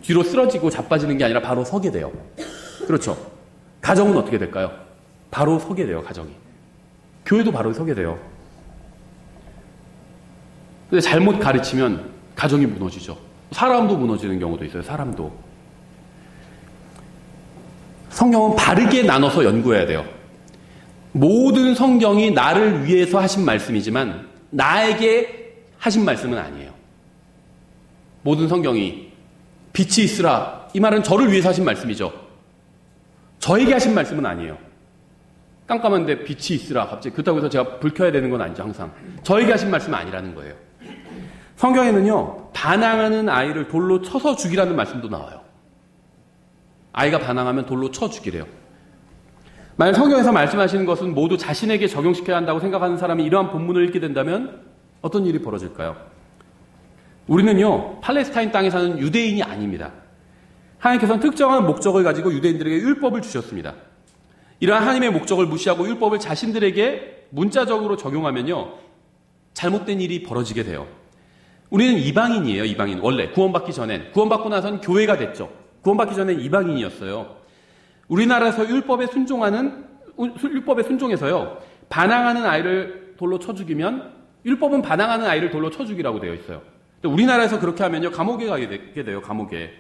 [SPEAKER 1] 뒤로 쓰러지고 자빠지는 게 아니라 바로 서게 돼요. 그렇죠. 가정은 어떻게 될까요? 바로 서게 돼요, 가정이. 교회도 바로 서게 돼요. 근데 잘못 가르치면 가정이 무너지죠. 사람도 무너지는 경우도 있어요, 사람도. 성경은 바르게 나눠서 연구해야 돼요. 모든 성경이 나를 위해서 하신 말씀이지만 나에게 하신 말씀은 아니에요. 모든 성경이 빛이 있으라, 이 말은 저를 위해서 하신 말씀이죠. 저에게 하신 말씀은 아니에요. 깜깜한데 빛이 있으라. 갑자기 그렇다고 해서 제가 불 켜야 되는 건 아니죠. 항상. 저에게 하신 말씀은 아니라는 거예요. 성경에는요, 반항하는 아이를 돌로 쳐서 죽이라는 말씀도 나와요. 아이가 반항하면 돌로 쳐 죽이래요. 만약 성경에서 말씀하시는 것은 모두 자신에게 적용시켜야 한다고 생각하는 사람이 이러한 본문을 읽게 된다면 어떤 일이 벌어질까요? 우리는요, 팔레스타인 땅에 사는 유대인이 아닙니다. 하나님께서는 특정한 목적을 가지고 유대인들에게 율법을 주셨습니다. 이러한 하나님의 목적을 무시하고 율법을 자신들에게 문자적으로 적용하면요, 잘못된 일이 벌어지게 돼요. 우리는 이방인이에요, 이방인. 원래 구원받기 전엔. 구원받고 나선 교회가 됐죠. 구원받기 전엔 이방인이었어요. 우리나라에서 율법에 순종해서요, 반항하는 아이를 돌로 쳐 죽이면 율법은 반항하는 아이를 돌로 쳐 죽이라고 되어 있어요. 우리나라에서 그렇게 하면요, 감옥에 가게 돼요, 감옥에.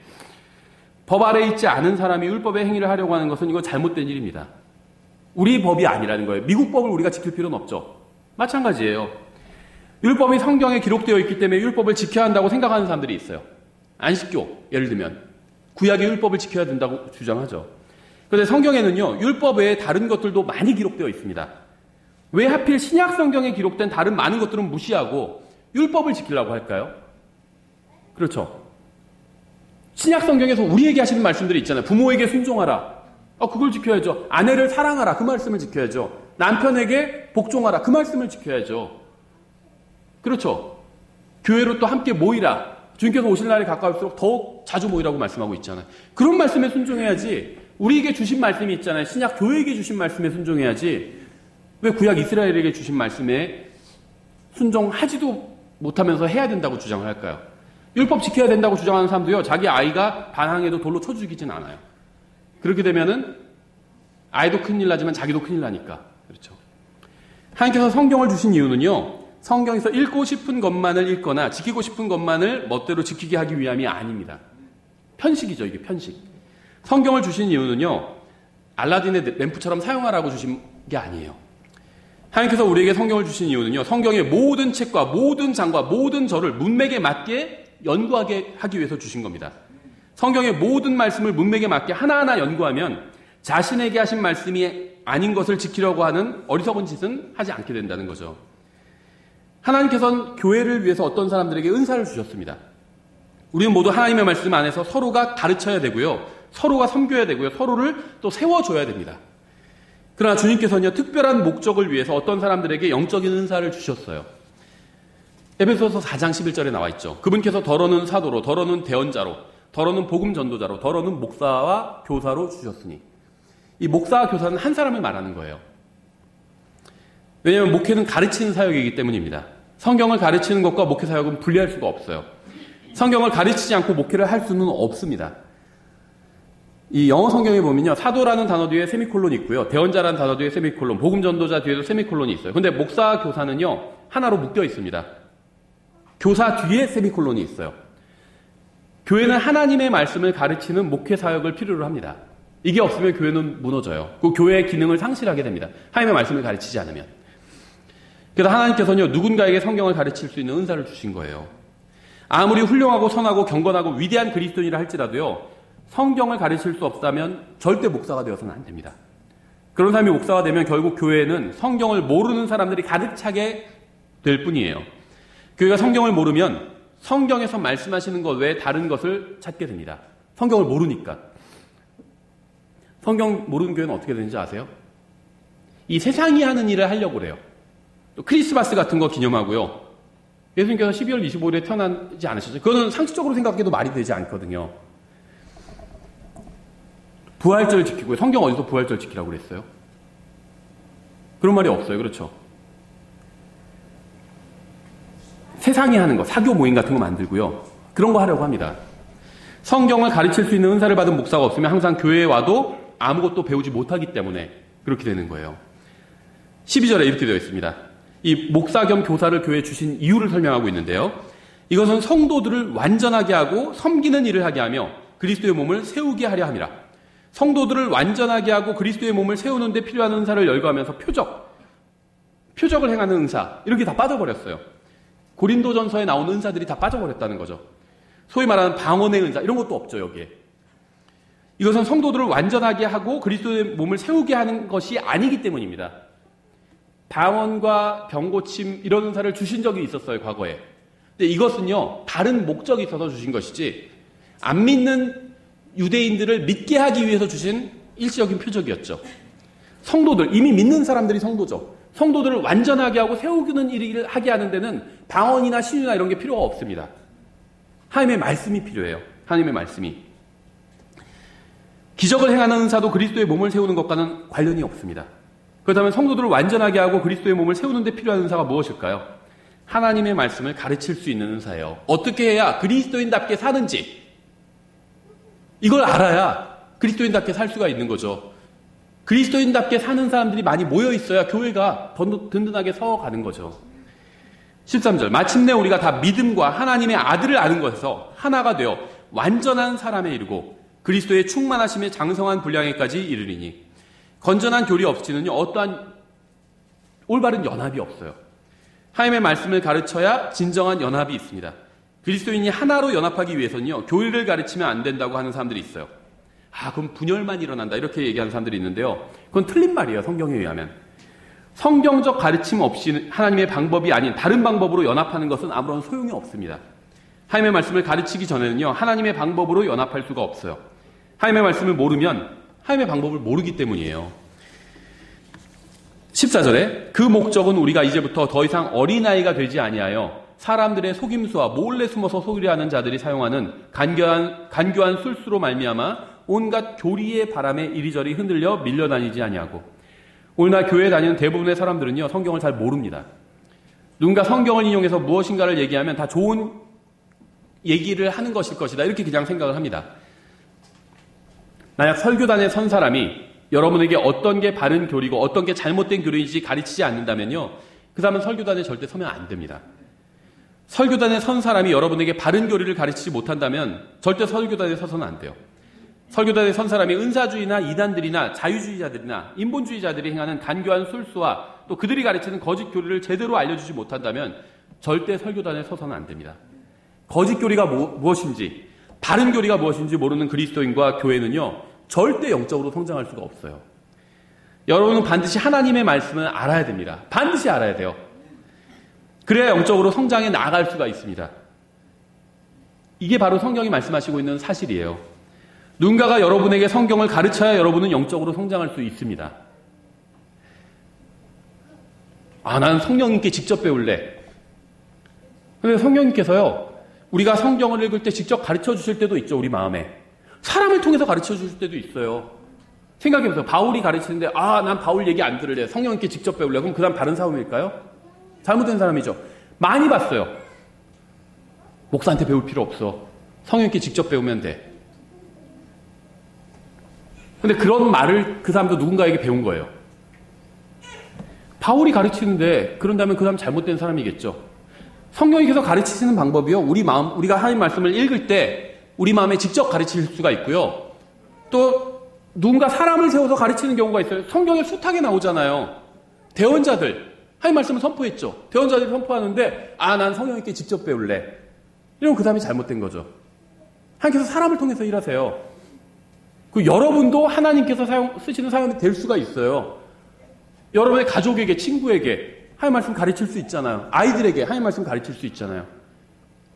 [SPEAKER 1] 법 아래에 있지 않은 사람이 율법의 행위를 하려고 하는 것은 이건 잘못된 일입니다. 우리 법이 아니라는 거예요. 미국 법을 우리가 지킬 필요는 없죠. 마찬가지예요. 율법이 성경에 기록되어 있기 때문에 율법을 지켜야 한다고 생각하는 사람들이 있어요. 안식교, 예를 들면. 구약의 율법을 지켜야 된다고 주장하죠. 그런데 성경에는요, 율법 외에 다른 것들도 많이 기록되어 있습니다. 왜 하필 신약 성경에 기록된 다른 많은 것들은 무시하고 율법을 지키려고 할까요? 그렇죠. 신약 성경에서 우리에게 하시는 말씀들이 있잖아요. 부모에게 순종하라. 그걸 지켜야죠. 아내를 사랑하라. 그 말씀을 지켜야죠. 남편에게 복종하라. 그 말씀을 지켜야죠. 그렇죠. 교회로 또 함께 모이라. 주님께서 오실 날이 가까울수록 더욱 자주 모이라고 말씀하고 있잖아요. 그런 말씀에 순종해야지. 우리에게 주신 말씀이 있잖아요. 신약 교회에게 주신 말씀에 순종해야지. 왜 구약 이스라엘에게 주신 말씀에 순종하지도 못하면서 해야 된다고 주장을 할까요? 율법 지켜야 된다고 주장하는 사람도요, 자기 아이가 반항해도 돌로 쳐 죽이진 않아요. 그렇게 되면은 아이도 큰일 나지만 자기도 큰일 나니까. 그렇죠. 하나님께서 성경을 주신 이유는요, 성경에서 읽고 싶은 것만을 읽거나 지키고 싶은 것만을 멋대로 지키게 하기 위함이 아닙니다. 편식이죠, 이게 편식. 성경을 주신 이유는요, 알라딘의 램프처럼 사용하라고 주신 게 아니에요. 하나님께서 우리에게 성경을 주신 이유는요, 성경의 모든 책과 모든 장과 모든 절을 문맥에 맞게 연구하게 하기 위해서 주신 겁니다. 성경의 모든 말씀을 문맥에 맞게 하나하나 연구하면 자신에게 하신 말씀이 아닌 것을 지키려고 하는 어리석은 짓은 하지 않게 된다는 거죠. 하나님께서는 교회를 위해서 어떤 사람들에게 은사를 주셨습니다. 우리는 모두 하나님의 말씀 안에서 서로가 가르쳐야 되고요, 서로가 섬겨야 되고요, 서로를 또 세워줘야 됩니다. 그러나 주님께서는요, 특별한 목적을 위해서 어떤 사람들에게 영적인 은사를 주셨어요. 에베소서 4장 11절에 나와 있죠. 그분께서 더러는 사도로, 더러는 대언자로, 더러는 복음 전도자로, 더러는 목사와 교사로 주셨으니. 이 목사와 교사는 한 사람을 말하는 거예요. 왜냐하면 목회는 가르치는 사역이기 때문입니다. 성경을 가르치는 것과 목회 사역은 분리할 수가 없어요. 성경을 가르치지 않고 목회를 할 수는 없습니다. 이 영어 성경에 보면요, 사도라는 단어 뒤에 세미콜론이 있고요, 대언자라는 단어 뒤에 세미콜론, 복음 전도자 뒤에도 세미콜론이 있어요. 근데 목사와 교사는요, 하나로 묶여 있습니다. 교사 뒤에 세미콜론이 있어요. 교회는 하나님의 말씀을 가르치는 목회 사역을 필요로 합니다. 이게 없으면 교회는 무너져요. 그 교회의 기능을 상실하게 됩니다. 하나님의 말씀을 가르치지 않으면. 그래서 하나님께서는요, 누군가에게 성경을 가르칠 수 있는 은사를 주신 거예요. 아무리 훌륭하고 선하고 경건하고 위대한 그리스도인이라 할지라도요, 성경을 가르칠 수 없다면 절대 목사가 되어서는 안 됩니다. 그런 사람이 목사가 되면 결국 교회는 성경을 모르는 사람들이 가득 차게 될 뿐이에요. 교회가 성경을 모르면 성경에서 말씀하시는 것 외에 다른 것을 찾게 됩니다. 성경을 모르니까. 성경 모르는 교회는 어떻게 되는지 아세요? 이 세상이 하는 일을 하려고 그래요. 또 크리스마스 같은 거 기념하고요. 예수님께서 12월 25일에 태어나지 않으셨죠? 그거는 상식적으로 생각해도 말이 되지 않거든요. 부활절 지키고요. 성경 어디서 부활절 지키라고 그랬어요? 그런 말이 없어요. 그렇죠? 세상이 하는 거, 사교 모임 같은 거 만들고요. 그런 거 하려고 합니다. 성경을 가르칠 수 있는 은사를 받은 목사가 없으면 항상 교회에 와도 아무것도 배우지 못하기 때문에 그렇게 되는 거예요. 12절에 이렇게 되어 있습니다. 이 목사 겸 교사를 교회에 주신 이유를 설명하고 있는데요. 이것은 성도들을 완전하게 하고 섬기는 일을 하게 하며 그리스도의 몸을 세우게 하려 함이라. 성도들을 완전하게 하고 그리스도의 몸을 세우는 데 필요한 은사를 열거하면서 표적을 행하는 은사, 이렇게 다 빠져버렸어요. 고린도전서에 나오는 은사들이 다 빠져버렸다는 거죠. 소위 말하는 방언의 은사, 이런 것도 없죠, 여기에. 이것은 성도들을 완전하게 하고 그리스도의 몸을 세우게 하는 것이 아니기 때문입니다. 방언과 병고침 이런 은사를 주신 적이 있었어요, 과거에. 근데 이것은요, 다른 목적이 있어서 주신 것이지 안 믿는 유대인들을 믿게 하기 위해서 주신 일시적인 표적이었죠. 성도들, 이미 믿는 사람들이 성도죠. 성도들을 완전하게 하고 세우는 일을 하게 하는 데는 방언이나 신유나 이런 게 필요가 없습니다. 하나님의 말씀이 필요해요. 하나님의 말씀이. 기적을 행하는 은사도 그리스도의 몸을 세우는 것과는 관련이 없습니다. 그렇다면 성도들을 완전하게 하고 그리스도의 몸을 세우는 데 필요한 은사가 무엇일까요? 하나님의 말씀을 가르칠 수 있는 은사예요. 어떻게 해야 그리스도인답게 사는지 이걸 알아야 그리스도인답게 살 수가 있는 거죠. 그리스도인답게 사는 사람들이 많이 모여 있어야 교회가 든든하게 서가는 거죠. 13절, 마침내 우리가 다 믿음과 하나님의 아들을 아는 것에서 하나가 되어 완전한 사람에 이르고 그리스도의 충만하심에 장성한 분량에까지 이르리니. 건전한 교리 없이는요, 어떠한 올바른 연합이 없어요. 하나님의 말씀을 가르쳐야 진정한 연합이 있습니다. 그리스도인이 하나로 연합하기 위해서는요, 교리를 가르치면 안 된다고 하는 사람들이 있어요. 그럼 분열만 일어난다 이렇게 얘기하는 사람들이 있는데요, 그건 틀린 말이에요. 성경에 의하면. 성경적 가르침 없이 하나님의 방법이 아닌 다른 방법으로 연합하는 것은 아무런 소용이 없습니다. 하나님의 말씀을 가르치기 전에는요, 하나님의 방법으로 연합할 수가 없어요. 하나님의 말씀을 모르면 하나님의 방법을 모르기 때문이에요. 14절에 그 목적은 우리가 이제부터 더 이상 어린아이가 되지 아니하여 사람들의 속임수와 몰래 숨어서 속이려 하는 자들이 사용하는 간교한 술수로 말미암아 온갖 교리의 바람에 이리저리 흔들려 밀려다니지 아니하고. 오늘날 교회에 다니는 대부분의 사람들은요, 성경을 잘 모릅니다. 누군가 성경을 인용해서 무엇인가를 얘기하면 다 좋은 얘기를 하는 것일 것이다 이렇게 그냥 생각을 합니다. 만약 설교단에 선 사람이 여러분에게 어떤 게 바른 교리고 어떤 게 잘못된 교리인지 가르치지 않는다면요, 그 사람은 설교단에 절대 서면 안 됩니다. 설교단에 선 사람이 여러분에게 바른 교리를 가르치지 못한다면 절대 설교단에 서서는 안 돼요. 설교단에 선 사람이 은사주의나 이단들이나 자유주의자들이나 인본주의자들이 행하는 간교한 술수와 또 그들이 가르치는 거짓 교리를 제대로 알려주지 못한다면 절대 설교단에 서서는 안 됩니다. 거짓 교리가 무엇인지, 바른 교리가 무엇인지 모르는 그리스도인과 교회는요, 절대 영적으로 성장할 수가 없어요. 여러분은 반드시 하나님의 말씀을 알아야 됩니다. 반드시 알아야 돼요. 그래야 영적으로 성장해 나아갈 수가 있습니다. 이게 바로 성경이 말씀하시고 있는 사실이에요. 누군가가 여러분에게 성경을 가르쳐야 여러분은 영적으로 성장할 수 있습니다. 난 성령님께 직접 배울래. 근데 성령님께서요, 우리가 성경을 읽을 때 직접 가르쳐 주실 때도 있죠, 우리 마음에. 사람을 통해서 가르쳐 주실 때도 있어요. 생각해보세요. 바울이 가르치는데, 난 바울 얘기 안 들을래. 성령님께 직접 배울래. 그럼 그 사람 다른 사람일까요? 잘못된 사람이죠. 많이 봤어요. 목사한테 배울 필요 없어. 성령님께 직접 배우면 돼. 근데 그런 말을 그 사람도 누군가에게 배운 거예요. 바울이 가르치는데 그런다면 그 사람 잘못된 사람이겠죠. 성령님께서 가르치시는 방법이요, 우리가 하나님 말씀을 읽을 때 우리 마음에 직접 가르칠 수가 있고요. 또 누군가 사람을 세워서 가르치는 경우가 있어요. 성경에 숱하게 나오잖아요. 대언자들, 하나님 말씀을 선포했죠. 대언자들이 선포하는데 난 성령님께 직접 배울래. 이러면 그 사람이 잘못된 거죠. 하나님께서 사람을 통해서 일하세요. 여러분도 하나님께서 쓰시는 사람이 될 수가 있어요. 여러분의 가족에게, 친구에게 하나님 말씀 가르칠 수 있잖아요. 아이들에게 하나님 말씀 가르칠 수 있잖아요.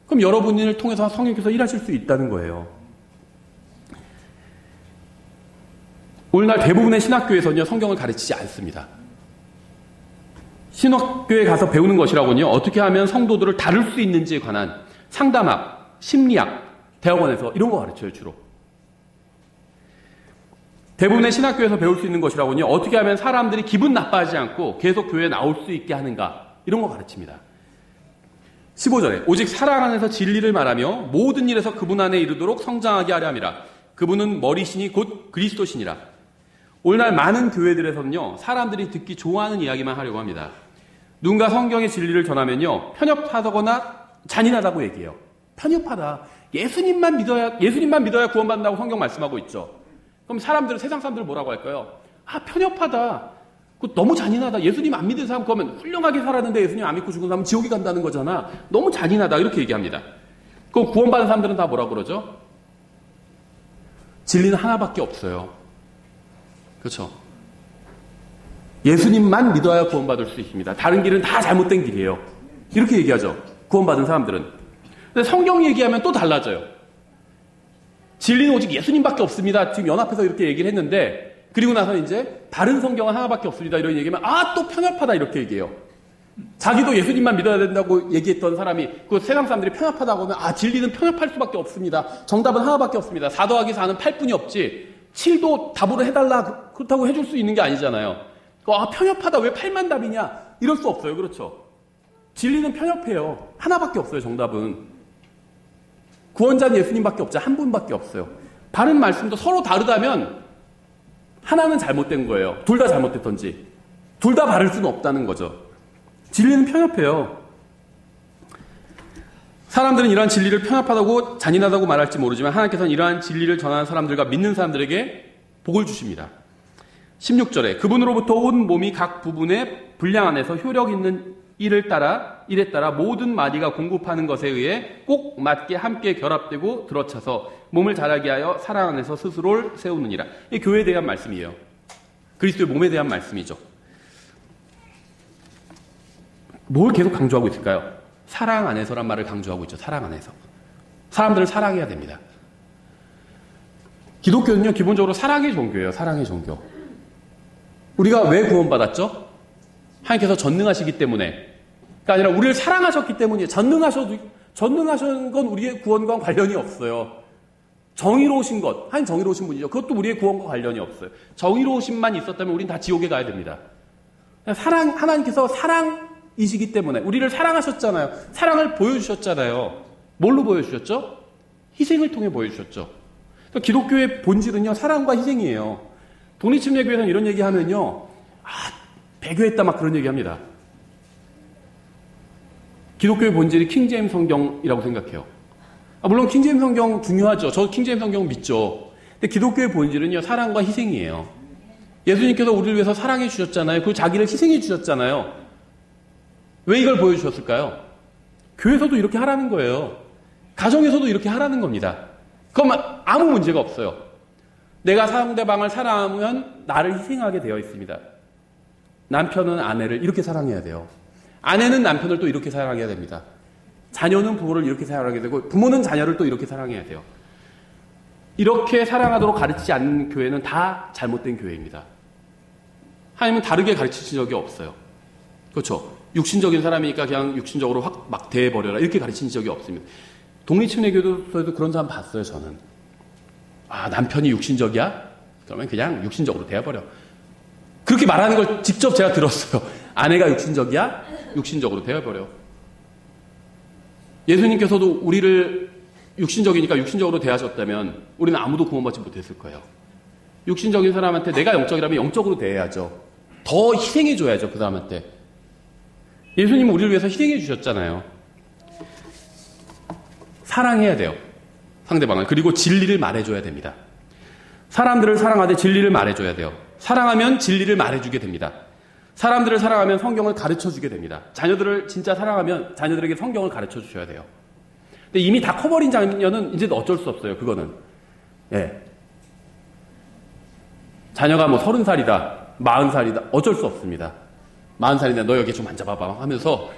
[SPEAKER 1] 그럼 여러분을 통해서 성령께서 일하실 수 있다는 거예요. 오늘날 대부분의 신학교에서는요, 성경을 가르치지 않습니다. 신학교에 가서 배우는 것이라고는요, 어떻게 하면 성도들을 다룰 수 있는지에 관한 상담학, 심리학, 대학원에서 이런 거 가르쳐요, 주로. 대부분의 신학교에서 배울 수 있는 것이라고는요, 어떻게 하면 사람들이 기분 나빠하지 않고 계속 교회에 나올 수 있게 하는가, 이런 거 가르칩니다. 15절에 오직 사랑 안에서 진리를 말하며 모든 일에서 그분 안에 이르도록 성장하게 하려 함이라. 그분은 머리시니 곧 그리스도시니라. 오늘날 많은 교회들에서는요, 사람들이 듣기 좋아하는 이야기만 하려고 합니다. 누군가 성경의 진리를 전하면요, 편협하거나 잔인하다고 얘기해요. 편협하다. 예수님만 믿어야 구원받는다고 성경 말씀하고 있죠. 그럼 세상 사람들은 뭐라고 할까요? 편협하다. 너무 잔인하다. 예수님 안 믿는 사람 그러면 훌륭하게 살았는데 예수님 안 믿고 죽은 사람은 지옥에 간다는 거잖아. 너무 잔인하다. 이렇게 얘기합니다. 그럼 구원받은 사람들은 다 뭐라고 그러죠? 진리는 하나밖에 없어요. 그렇죠? 예수님만 믿어야 구원받을 수 있습니다. 다른 길은 다 잘못된 길이에요. 이렇게 얘기하죠. 구원받은 사람들은. 근데 성경 얘기하면 또 달라져요. 진리는 오직 예수님밖에 없습니다. 지금 연합해서 이렇게 얘기를 했는데, 그리고 나서 이제 다른 성경은 하나밖에 없습니다. 이런 얘기하면 또 편협하다 이렇게 얘기해요. 자기도 예수님만 믿어야 된다고 얘기했던 사람이 그 세상 사람들이 편협하다고 하면 진리는 편협할 수밖에 없습니다. 정답은 하나밖에 없습니다. 4 더하기 4는 8뿐이 없지 7도 답으로 해달라 그렇다고 해줄 수 있는 게 아니잖아요. 편협하다 왜 8만 답이냐 이럴 수 없어요. 그렇죠? 진리는 편협해요. 하나밖에 없어요. 정답은 구원자는 예수님밖에 없죠. 한 분밖에 없어요. 바른 말씀도 서로 다르다면 하나는 잘못된 거예요. 둘 다 잘못됐던지 둘 다 바를 수는 없다는 거죠. 진리는 편협해요. 사람들은 이러한 진리를 편협하다고 잔인하다고 말할지 모르지만 하나님께서는 이러한 진리를 전하는 사람들과 믿는 사람들에게 복을 주십니다. 16절에 그분으로부터 온 몸이 각 부분의 분량 안에서 효력 있는 일에 따라 모든 마디가 공급하는 것에 의해 꼭 맞게 함께 결합되고 들어차서 몸을 자라게 하여 사랑 안에서 스스로를 세우느니라. 이 교회에 대한 말씀이에요. 그리스도의 몸에 대한 말씀이죠. 뭘 계속 강조하고 있을까요? 사랑 안에서란 말을 강조하고 있죠. 사랑 안에서. 사람들을 사랑해야 됩니다. 기독교는요, 기본적으로 사랑의 종교예요. 사랑의 종교. 우리가 왜 구원받았죠? 하나님께서 전능하시기 때문에. 그러니까 아니라 우리를 사랑하셨기 때문이에요. 전능하신 건 우리의 구원과 관련이 없어요. 정의로우신 것, 하나님 정의로우신 분이죠. 그것도 우리의 구원과 관련이 없어요. 정의로우심만 있었다면 우린 다 지옥에 가야 됩니다. 하나님께서 사랑이시기 때문에 우리를 사랑하셨잖아요. 사랑을 보여주셨잖아요. 뭘로 보여주셨죠? 희생을 통해 보여주셨죠. 기독교의 본질은요, 사랑과 희생이에요. 독립침례교회는 이런 얘기하면요, 배교했다 막 그런 얘기합니다. 기독교의 본질이 킹제임스 성경이라고 생각해요. 물론 킹제임스 성경 중요하죠. 저 킹제임스 성경 믿죠. 근데 기독교의 본질은요, 사랑과 희생이에요. 예수님께서 우리를 위해서 사랑해 주셨잖아요. 그리고 자기를 희생해 주셨잖아요. 왜 이걸 보여주셨을까요? 교회에서도 이렇게 하라는 거예요. 가정에서도 이렇게 하라는 겁니다. 그건 아무 문제가 없어요. 내가 상대방을 사랑하면 나를 희생하게 되어 있습니다. 남편은 아내를 이렇게 사랑해야 돼요. 아내는 남편을 또 이렇게 사랑해야 됩니다. 자녀는 부모를 이렇게 사랑하게 되고 부모는 자녀를 또 이렇게 사랑해야 돼요. 이렇게 사랑하도록 가르치지 않는 교회는 다 잘못된 교회입니다. 하나님은 다르게 가르치신 적이 없어요. 그렇죠? 육신적인 사람이니까 그냥 육신적으로 확 막 대해버려라 이렇게 가르친 적이 없습니다. 독립침례교도소에도 그런 사람 봤어요. 저는. 남편이 육신적이야? 그러면 그냥 육신적으로 대해버려. 그렇게 말하는 걸 직접 제가 들었어요. 아내가 육신적이야? 육신적으로 대해버려. 예수님께서도 우리를 육신적이니까 육신적으로 대하셨다면 우리는 아무도 구원받지 못했을 거예요. 육신적인 사람한테 내가 영적이라면 영적으로 대해야죠. 더 희생해줘야죠. 그 사람한테. 예수님은 우리를 위해서 희생해 주셨잖아요. 사랑해야 돼요. 상대방을. 그리고 진리를 말해줘야 됩니다. 사람들을 사랑하되 진리를 말해줘야 돼요. 사랑하면 진리를 말해주게 됩니다. 사람들을 사랑하면 성경을 가르쳐주게 됩니다. 자녀들을 진짜 사랑하면 자녀들에게 성경을 가르쳐주셔야 돼요. 근데 이미 다 커버린 자녀는 이제 어쩔 수 없어요. 그거는. 예. 자녀가 30살이다, 40살이다, 어쩔 수 없습니다. 40살이나 너 여기 좀 앉아봐봐 하면서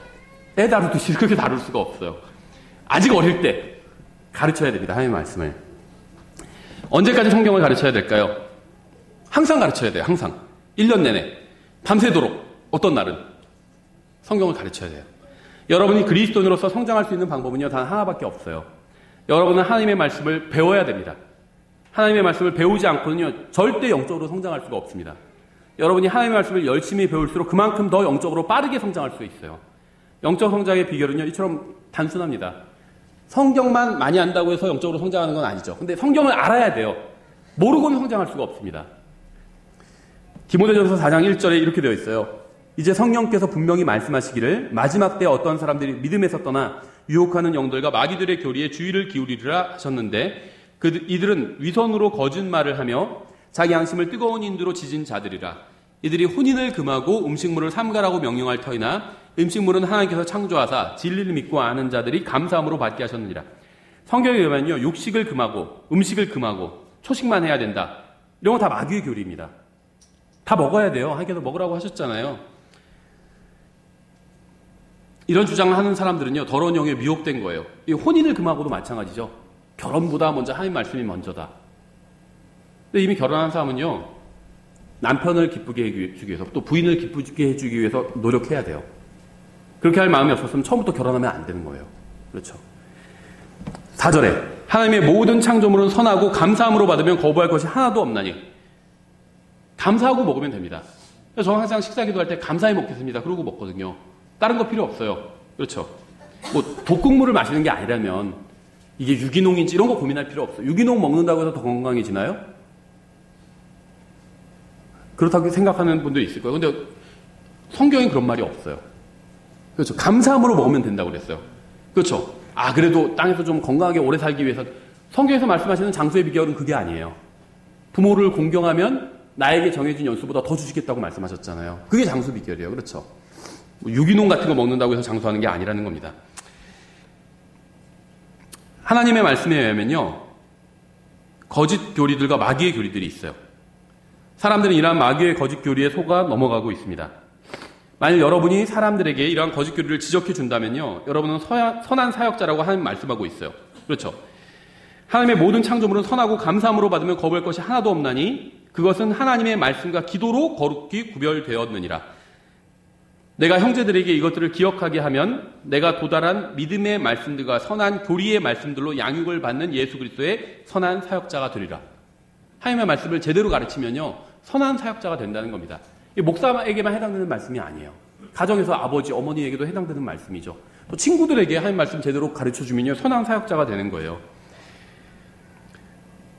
[SPEAKER 1] 애 다루듯이 그렇게 다룰 수가 없어요. 아직 어릴 때 가르쳐야 됩니다. 하나님의 말씀을. 언제까지 성경을 가르쳐야 될까요? 항상 가르쳐야 돼요. 항상. 1년 내내. 밤새도록. 어떤 날은. 성경을 가르쳐야 돼요. 여러분이 그리스도인으로서 성장할 수 있는 방법은요, 단 하나밖에 없어요. 여러분은 하나님의 말씀을 배워야 됩니다. 하나님의 말씀을 배우지 않고는요, 절대 영적으로 성장할 수가 없습니다. 여러분이 하나님의 말씀을 열심히 배울수록 그만큼 더 영적으로 빠르게 성장할 수 있어요. 영적 성장의 비결은요, 이처럼 단순합니다. 성경만 많이 안다고 해서 영적으로 성장하는 건 아니죠. 근데 성경을 알아야 돼요. 모르고는 성장할 수가 없습니다. 디모데전서 4장 1절에 이렇게 되어 있어요. 이제 성령께서 분명히 말씀하시기를 마지막 때 어떤 사람들이 믿음에서 떠나 유혹하는 영들과 마귀들의 교리에 주의를 기울이리라 하셨는데 이들은 위선으로 거짓말을 하며 자기 양심을 뜨거운 인두로 지진 자들이라. 이들이 혼인을 금하고 음식물을 삼가라고 명령할 터이나 음식물은 하나님께서 창조하사 진리를 믿고 아는 자들이 감사함으로 받게 하셨느니라. 성경에 의하면요, 육식을 금하고 음식을 금하고 초식만 해야 된다. 이런 거 다 마귀의 교리입니다. 다 먹어야 돼요. 하나님께서 먹으라고 하셨잖아요. 이런 주장을 하는 사람들은요, 더러운 영에 미혹된 거예요. 이 혼인을 금하고도 마찬가지죠. 결혼보다 먼저 하나님 말씀이 먼저다. 근데 이미 결혼한 사람은요, 남편을 기쁘게 해주기 위해서, 또 부인을 기쁘게 해주기 위해서 노력해야 돼요. 그렇게 할 마음이 없었으면 처음부터 결혼하면 안 되는 거예요. 그렇죠. 4절에 하나님의 모든 창조물은 선하고 감사함으로 받으면 거부할 것이 하나도 없나니. 감사하고 먹으면 됩니다. 그래서 저는 항상 식사 기도할 때 감사히 먹겠습니다. 그러고 먹거든요. 다른 거 필요 없어요. 그렇죠. 뭐 독극물을 마시는 게 아니라면 이게 유기농인지 이런 거 고민할 필요 없어요. 유기농 먹는다고 해서 더 건강해지나요? 그렇다고 생각하는 분도 있을 거예요. 근데 성경엔 그런 말이 없어요. 그렇죠. 감사함으로 먹으면 된다고 그랬어요. 그렇죠. 그래도 땅에서 좀 건강하게 오래 살기 위해서 성경에서 말씀하시는 장수의 비결은 그게 아니에요. 부모를 공경하면 나에게 정해진 연수보다 더 주시겠다고 말씀하셨잖아요. 그게 장수 비결이에요. 그렇죠. 뭐 유기농 같은 거 먹는다고 해서 장수하는 게 아니라는 겁니다. 하나님의 말씀에 의하면요, 거짓 교리들과 마귀의 교리들이 있어요. 사람들은 이러한 마귀의 거짓 교리에 속아 넘어가고 있습니다. 만일 여러분이 사람들에게 이러한 거짓 교리를 지적해 준다면요, 여러분은 선한 사역자라고 하나님 말씀하고 있어요. 그렇죠. 하나님의 모든 창조물은 선하고 감사함으로 받으면 거부할 것이 하나도 없나니 그것은 하나님의 말씀과 기도로 거룩히 구별되었느니라. 내가 형제들에게 이것들을 기억하게 하면 내가 도달한 믿음의 말씀들과 선한 교리의 말씀들로 양육을 받는 예수 그리스도의 선한 사역자가 되리라. 하나님의 말씀을 제대로 가르치면요, 선한 사역자가 된다는 겁니다. 목사에게만 해당되는 말씀이 아니에요. 가정에서 아버지, 어머니에게도 해당되는 말씀이죠. 또 친구들에게 하나님 말씀 제대로 가르쳐주면요, 선한 사역자가 되는 거예요.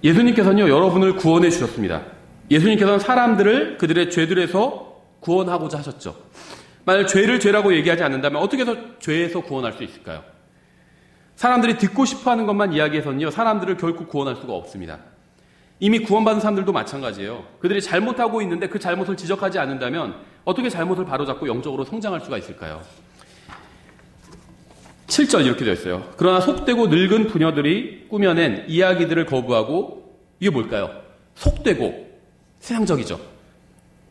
[SPEAKER 1] 예수님께서는요, 여러분을 구원해 주셨습니다. 예수님께서는 사람들을 그들의 죄들에서 구원하고자 하셨죠. 만약 죄를 죄라고 얘기하지 않는다면 어떻게 해서 죄에서 구원할 수 있을까요? 사람들이 듣고 싶어하는 것만 이야기해서는요, 사람들을 결코 구원할 수가 없습니다. 이미 구원받은 사람들도 마찬가지예요. 그들이 잘못하고 있는데 그 잘못을 지적하지 않는다면 어떻게 잘못을 바로잡고 영적으로 성장할 수가 있을까요? 7절 이렇게 되어 있어요. 그러나 속되고 늙은 부녀들이 꾸며낸 이야기들을 거부하고, 이게 뭘까요? 속되고 세상적이죠.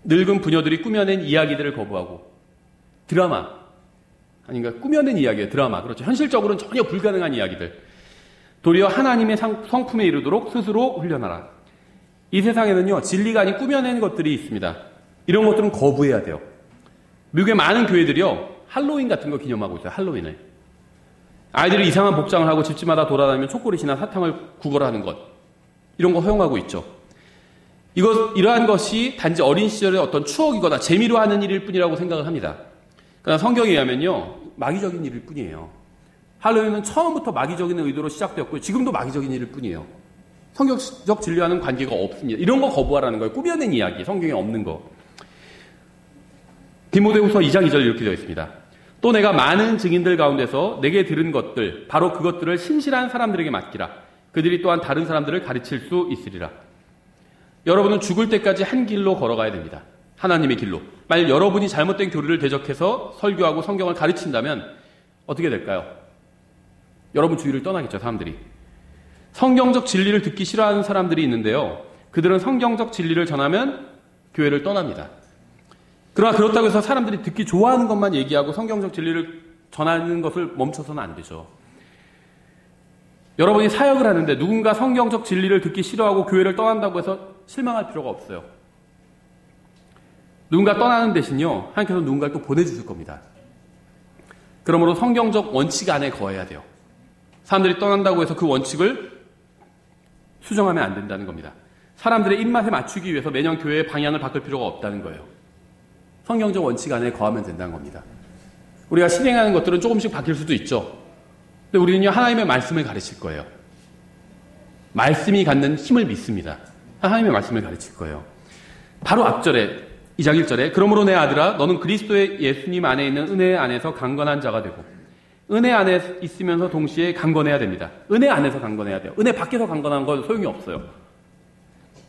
[SPEAKER 1] 늙은 부녀들이 꾸며낸 이야기들을 거부하고, 드라마, 아닌가, 꾸며낸 이야기예요. 드라마. 그렇죠. 현실적으로는 전혀 불가능한 이야기들. 도리어 하나님의 성품에 이르도록 스스로 훈련하라. 이 세상에는요, 진리가 아닌 꾸며낸 것들이 있습니다. 이런 것들은 거부해야 돼요. 미국의 많은 교회들이요, 할로윈 같은 거 기념하고 있어요. 할로윈을. 아이들이 이상한 복장을 하고 집집마다 돌아다니면 촛불이시나 사탕을 구걸하는 것, 이런 거 허용하고 있죠. 이러한 것이 단지 어린 시절의 어떤 추억이거나 재미로 하는 일일 뿐이라고 생각을 합니다. 그러나 성경에 의하면요, 마귀적인 일일 뿐이에요. 할로윈은 처음부터 마귀적인 의도로 시작되었고 지금도 마귀적인 일일 뿐이에요. 성경적 진리와는 관계가 없습니다. 이런 거 거부하라는 거예요. 꾸며낸 이야기, 성경에 없는 거. 디모데후서 2장 2절 이렇게 되어 있습니다. 또 내가 많은 증인들 가운데서 내게 들은 것들, 바로 그것들을 신실한 사람들에게 맡기라. 그들이 또한 다른 사람들을 가르칠 수 있으리라. 여러분은 죽을 때까지 한 길로 걸어가야 됩니다. 하나님의 길로. 만약 여러분이 잘못된 교리를 대적해서 설교하고 성경을 가르친다면 어떻게 될까요? 여러분 주위를 떠나겠죠, 사람들이. 성경적 진리를 듣기 싫어하는 사람들이 있는데요, 그들은 성경적 진리를 전하면 교회를 떠납니다. 그러나 그렇다고 해서 사람들이 듣기 좋아하는 것만 얘기하고 성경적 진리를 전하는 것을 멈춰서는 안 되죠. 여러분이 사역을 하는데 누군가 성경적 진리를 듣기 싫어하고 교회를 떠난다고 해서 실망할 필요가 없어요. 누군가 떠나는 대신요, 하나님께서 누군가를 또 보내주실 겁니다. 그러므로 성경적 원칙 안에 거해야 돼요. 사람들이 떠난다고 해서 그 원칙을 수정하면 안 된다는 겁니다. 사람들의 입맛에 맞추기 위해서 매년 교회의 방향을 바꿀 필요가 없다는 거예요. 성경적 원칙 안에 거하면 된다는 겁니다. 우리가 실행하는 것들은 조금씩 바뀔 수도 있죠. 근데 우리는요, 하나님의 말씀을 가르칠 거예요. 말씀이 갖는 힘을 믿습니다. 하나님의 말씀을 가르칠 거예요. 바로 앞절에 2장 1절에 그러므로 내 아들아 너는 그리스도의 예수님 안에 있는 은혜 안에서 강건한 자가 되고, 은혜 안에 있으면서 동시에 강건해야 됩니다. 은혜 안에서 강건해야 돼요. 은혜 밖에서 강건한 건 소용이 없어요.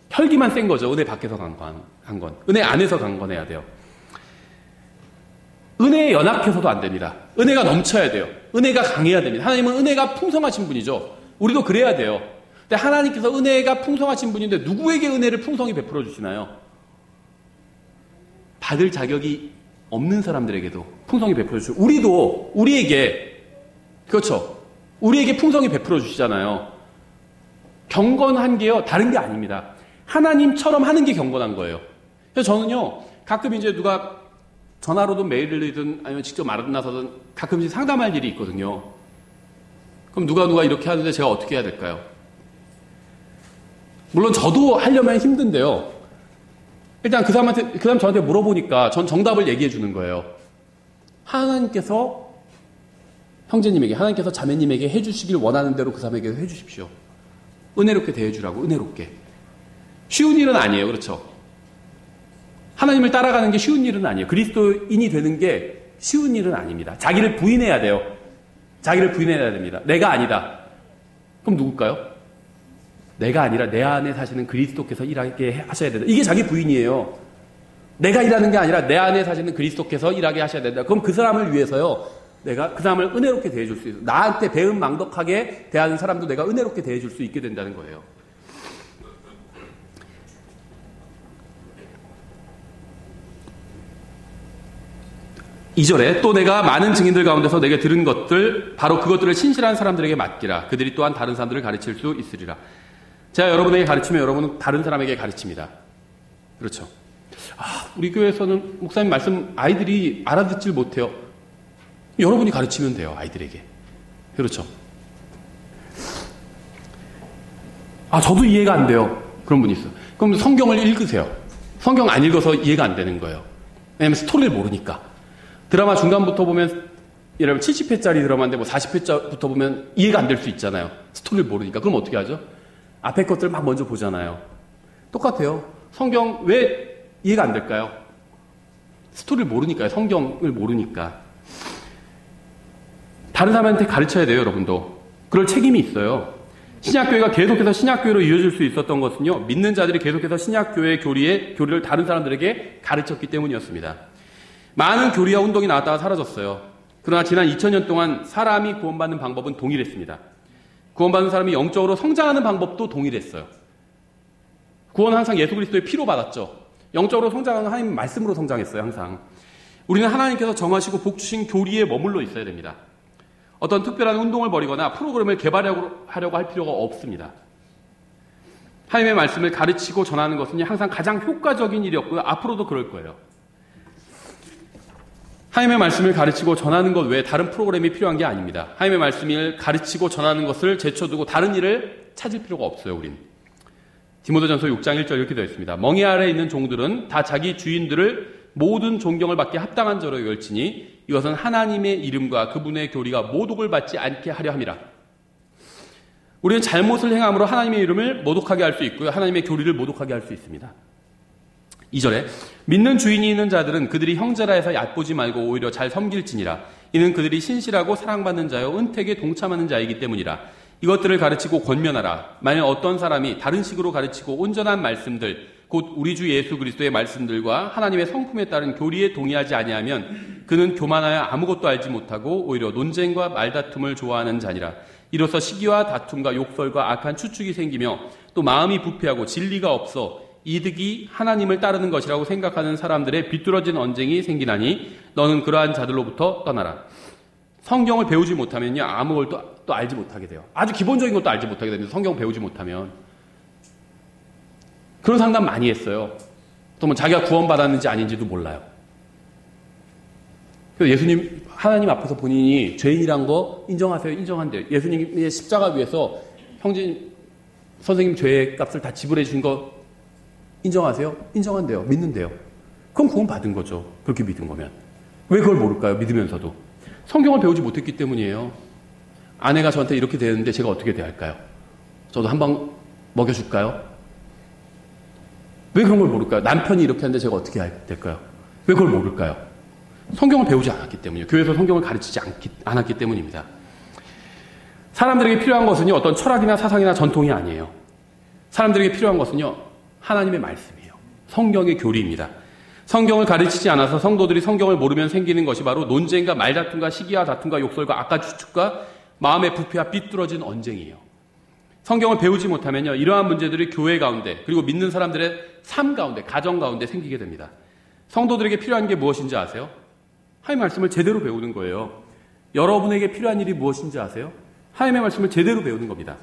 [SPEAKER 1] 혈기만 센 거죠. 은혜 밖에서 강건. 은혜 안에서 강건해야 돼요. 은혜에 연약해서도 안 됩니다. 은혜가 넘쳐야 돼요. 은혜가 강해야 됩니다. 하나님은 은혜가 풍성하신 분이죠. 우리도 그래야 돼요. 근데 하나님께서 은혜가 풍성하신 분인데 누구에게 은혜를 풍성히 베풀어 주시나요? 받을 자격이 없는 사람들에게도 풍성히 베풀어 주시고, 우리에게, 그렇죠, 우리에게 풍성히 베풀어 주시잖아요. 경건한 게요, 다른 게 아닙니다. 하나님처럼 하는 게 경건한 거예요. 그래서 저는요, 가끔 이제 누가 전화로든 메일이든 아니면 직접 만나서든 가끔씩 상담할 일이 있거든요. 그럼 누가 이렇게 하는데 제가 어떻게 해야 될까요? 물론 저도 하려면 힘든데요. 일단 그 사람 저한테 물어보니까 전 정답을 얘기해 주는 거예요. 하나님께서 형제님에게, 하나님께서 자매님에게 해주시길 원하는 대로 그 사람에게 해주십시오. 은혜롭게 대해주라고, 은혜롭게. 쉬운 일은 아니에요. 그렇죠? 하나님을 따라가는 게 쉬운 일은 아니에요. 그리스도인이 되는 게 쉬운 일은 아닙니다. 자기를 부인해야 돼요. 자기를 부인해야 됩니다. 내가 아니다. 그럼 누굴까요? 내가 아니라 내 안에 사시는 그리스도께서 일하게 하셔야 된다. 이게 자기 부인이에요. 내가 일하는 게 아니라 내 안에 사시는 그리스도께서 일하게 하셔야 된다. 그럼 그 사람을 위해서요, 내가 그 사람을 은혜롭게 대해줄 수 있어요. 나한테 배은망덕하게 대하는 사람도 내가 은혜롭게 대해줄 수 있게 된다는 거예요. (2절에) 또 내가 많은 증인들 가운데서 내게 들은 것들 바로 그것들을 신실한 사람들에게 맡기라. 그들이 또한 다른 사람들을 가르칠 수 있으리라. 제가 여러분에게 가르치면 여러분은 다른 사람에게 가르칩니다. 그렇죠? 우리 교회에서는 목사님 말씀 아이들이 알아듣질 못해요. 여러분이 가르치면 돼요, 아이들에게. 그렇죠? 저도 이해가 안 돼요. 그런 분이 있어요. 그럼 성경을 읽으세요. 성경 안 읽어서 이해가 안 되는 거예요. 왜냐면 스토리를 모르니까. 드라마 중간부터 보면, 예를 들면 70회짜리 드라마인데 40회부터 보면 이해가 안 될 수 있잖아요. 스토리를 모르니까. 그럼 어떻게 하죠? 앞에 것들 막 먼저 보잖아요. 똑같아요. 성경 왜 이해가 안 될까요? 스토리를 모르니까요. 성경을 모르니까. 다른 사람한테 가르쳐야 돼요, 여러분도. 그럴 책임이 있어요. 신약교회가 계속해서 신약교회로 이어질 수 있었던 것은요, 믿는 자들이 계속해서 신약교회의 교리를 다른 사람들에게 가르쳤기 때문이었습니다. 많은 교리와 운동이 나왔다가 사라졌어요. 그러나 지난 2000년 동안 사람이 구원받는 방법은 동일했습니다. 구원받는 사람이 영적으로 성장하는 방법도 동일했어요. 구원은 항상 예수 그리스도의 피로 받았죠. 영적으로 성장하는 하나님 말씀으로 성장했어요, 항상. 우리는 하나님께서 정하시고 복 주신 교리에 머물러 있어야 됩니다. 어떤 특별한 운동을 벌이거나 프로그램을 개발하려고 할 필요가 없습니다. 하나님의 말씀을 가르치고 전하는 것은 항상 가장 효과적인 일이었고요. 앞으로도 그럴 거예요. 하나님의 말씀을 가르치고 전하는 것 외에 다른 프로그램이 필요한 게 아닙니다. 하나님의 말씀을 가르치고 전하는 것을 제쳐두고 다른 일을 찾을 필요가 없어요, 우린. 디모데전서 6장 1절 이렇게 되어 있습니다. 멍에 아래에 있는 종들은 다 자기 주인들을 모든 존경을 받게 합당한 자로 여길지니 이것은 하나님의 이름과 그분의 교리가 모독을 받지 않게 하려 함이라. 우리는 잘못을 행함으로 하나님의 이름을 모독하게 할 수 있고요. 하나님의 교리를 모독하게 할 수 있습니다. 2절에 믿는 주인이 있는 자들은 그들이 형제라 해서 얕보지 말고 오히려 잘 섬길지니라. 이는 그들이 신실하고 사랑받는 자여 은택에 동참하는 자이기 때문이라. 이것들을 가르치고 권면하라. 만일 어떤 사람이 다른 식으로 가르치고 온전한 말씀들 곧 우리 주 예수 그리스도의 말씀들과 하나님의 성품에 따른 교리에 동의하지 아니하면 그는 교만하여 아무것도 알지 못하고 오히려 논쟁과 말다툼을 좋아하는 자니라. 이로써 시기와 다툼과 욕설과 악한 추측이 생기며 또 마음이 부패하고 진리가 없어 이득이 하나님을 따르는 것이라고 생각하는 사람들의 비뚤어진 언쟁이 생기나니 너는 그러한 자들로부터 떠나라. 성경을 배우지 못하면요, 아무것도 또 알지 못하게 돼요. 아주 기본적인 것도 알지 못하게 됩니다. 성경 배우지 못하면. 그런 상담 많이 했어요. 또 뭐 자기가 구원받았는지 아닌지도 몰라요. 그래서 예수님, 하나님 앞에서 본인이 죄인이란 거 인정하세요? 인정한대요. 예수님의 십자가 위에서 형제님, 선생님 죄의 값을 다 지불해 주신 거 인정하세요? 인정한대요. 믿는데요. 그럼 구원 받은 거죠. 그렇게 믿은 거면. 왜 그걸 모를까요? 믿으면서도. 성경을 배우지 못했기 때문이에요. 아내가 저한테 이렇게 되는데 제가 어떻게 대할까요? 저도 한 방 먹여줄까요? 왜 그런 걸 모를까요? 남편이 이렇게 하는데 제가 어떻게 해야 될까요? 왜 그걸 모를까요? 성경을 배우지 않았기 때문이에요. 교회에서 성경을 가르치지 않았기 때문입니다. 사람들에게 필요한 것은요, 어떤 철학이나 사상이나 전통이 아니에요. 사람들에게 필요한 것은요, 하나님의 말씀이에요. 성경의 교리입니다. 성경을 가르치지 않아서 성도들이 성경을 모르면 생기는 것이 바로 논쟁과 말다툼과 시기와 다툼과 욕설과 악과 추측과 마음의 부패와 삐뚤어진 언쟁이에요. 성경을 배우지 못하면요, 이러한 문제들이 교회 가운데, 그리고 믿는 사람들의 삶 가운데, 가정 가운데 생기게 됩니다. 성도들에게 필요한 게 무엇인지 아세요? 하나님의 말씀을 제대로 배우는 거예요. 여러분에게 필요한 일이 무엇인지 아세요? 하나님의 말씀을 제대로 배우는 겁니다.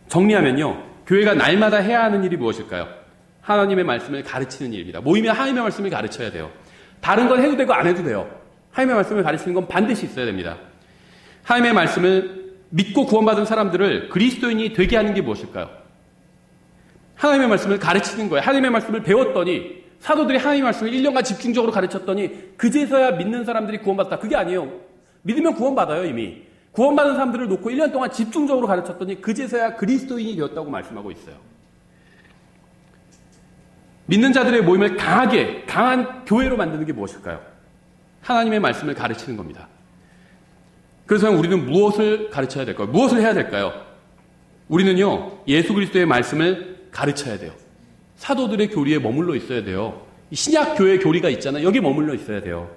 [SPEAKER 1] 정리하면요, 교회가 날마다 해야 하는 일이 무엇일까요? 하나님의 말씀을 가르치는 일입니다. 모이면 하나님의 말씀을 가르쳐야 돼요. 다른 건 해도 되고 안 해도 돼요. 하나님의 말씀을 가르치는 건 반드시 있어야 됩니다. 하나님의 말씀을 믿고 구원받은 사람들을 그리스도인이 되게 하는 게 무엇일까요? 하나님의 말씀을 가르치는 거예요. 하나님의 말씀을 배웠더니, 사도들이 하나님의 말씀을 1년간 집중적으로 가르쳤더니 그제서야 믿는 사람들이 구원받았다. 그게 아니에요. 믿으면 구원받아요, 이미. 구원받은 사람들을 놓고 1년 동안 집중적으로 가르쳤더니 그제서야 그리스도인이 되었다고 말씀하고 있어요. 믿는 자들의 모임을 강한 교회로 만드는 게 무엇일까요? 하나님의 말씀을 가르치는 겁니다. 그래서 우리는 무엇을 가르쳐야 될까요? 무엇을 해야 될까요? 우리는요, 예수 그리스도의 말씀을 가르쳐야 돼요. 사도들의 교리에 머물러 있어야 돼요. 신약 교회 교리가 있잖아요. 여기 머물러 있어야 돼요.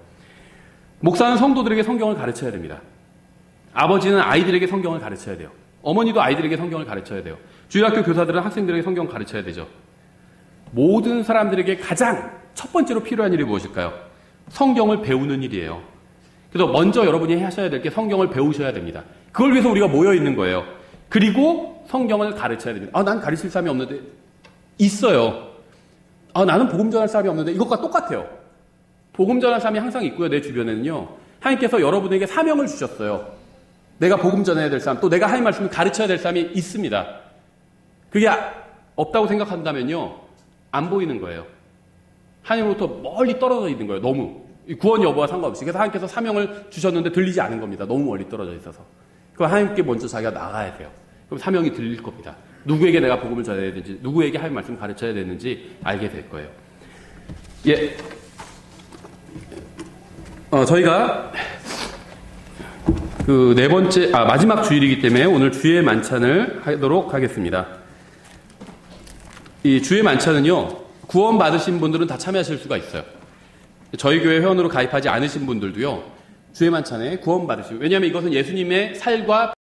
[SPEAKER 1] 목사는 성도들에게 성경을 가르쳐야 됩니다. 아버지는 아이들에게 성경을 가르쳐야 돼요. 어머니도 아이들에게 성경을 가르쳐야 돼요. 주일학교 교사들은 학생들에게 성경을 가르쳐야 되죠. 모든 사람들에게 가장 첫 번째로 필요한 일이 무엇일까요? 성경을 배우는 일이에요. 그래서 먼저 여러분이 하셔야 될 게 성경을 배우셔야 됩니다. 그걸 위해서 우리가 모여 있는 거예요. 그리고 성경을 가르쳐야 됩니다. 난 가르칠 사람이 없는데. 있어요. 나는 복음 전할 사람이 없는데. 이것과 똑같아요. 복음 전할 사람이 항상 있고요. 내 주변에는요, 하나님께서 여러분에게 사명을 주셨어요. 내가 복음 전해야 될 사람, 또 내가 하나님 말씀을 가르쳐야 될 사람이 있습니다. 그게 없다고 생각한다면요, 안 보이는 거예요. 하나님으로부터 멀리 떨어져 있는 거예요. 너무. 구원 여부와 상관없이. 그래서 하나님께서 사명을 주셨는데 들리지 않은 겁니다. 너무 멀리 떨어져 있어서. 그럼 하나님께 먼저 자기가 나가야 돼요. 그럼 사명이 들릴 겁니다. 누구에게 내가 복음을 전해야 되는지, 누구에게 하나님 말씀을 가르쳐야 되는지 알게 될 거예요. 예. 저희가 네 번째, 마지막 주일이기 때문에 오늘 주의 만찬을 하도록 하겠습니다. 이 주의 만찬은요, 구원 받으신 분들은 다 참여하실 수가 있어요. 저희 교회 회원으로 가입하지 않으신 분들도요, 주의 만찬에 구원 받으시고, 왜냐하면 이것은 예수님의 살과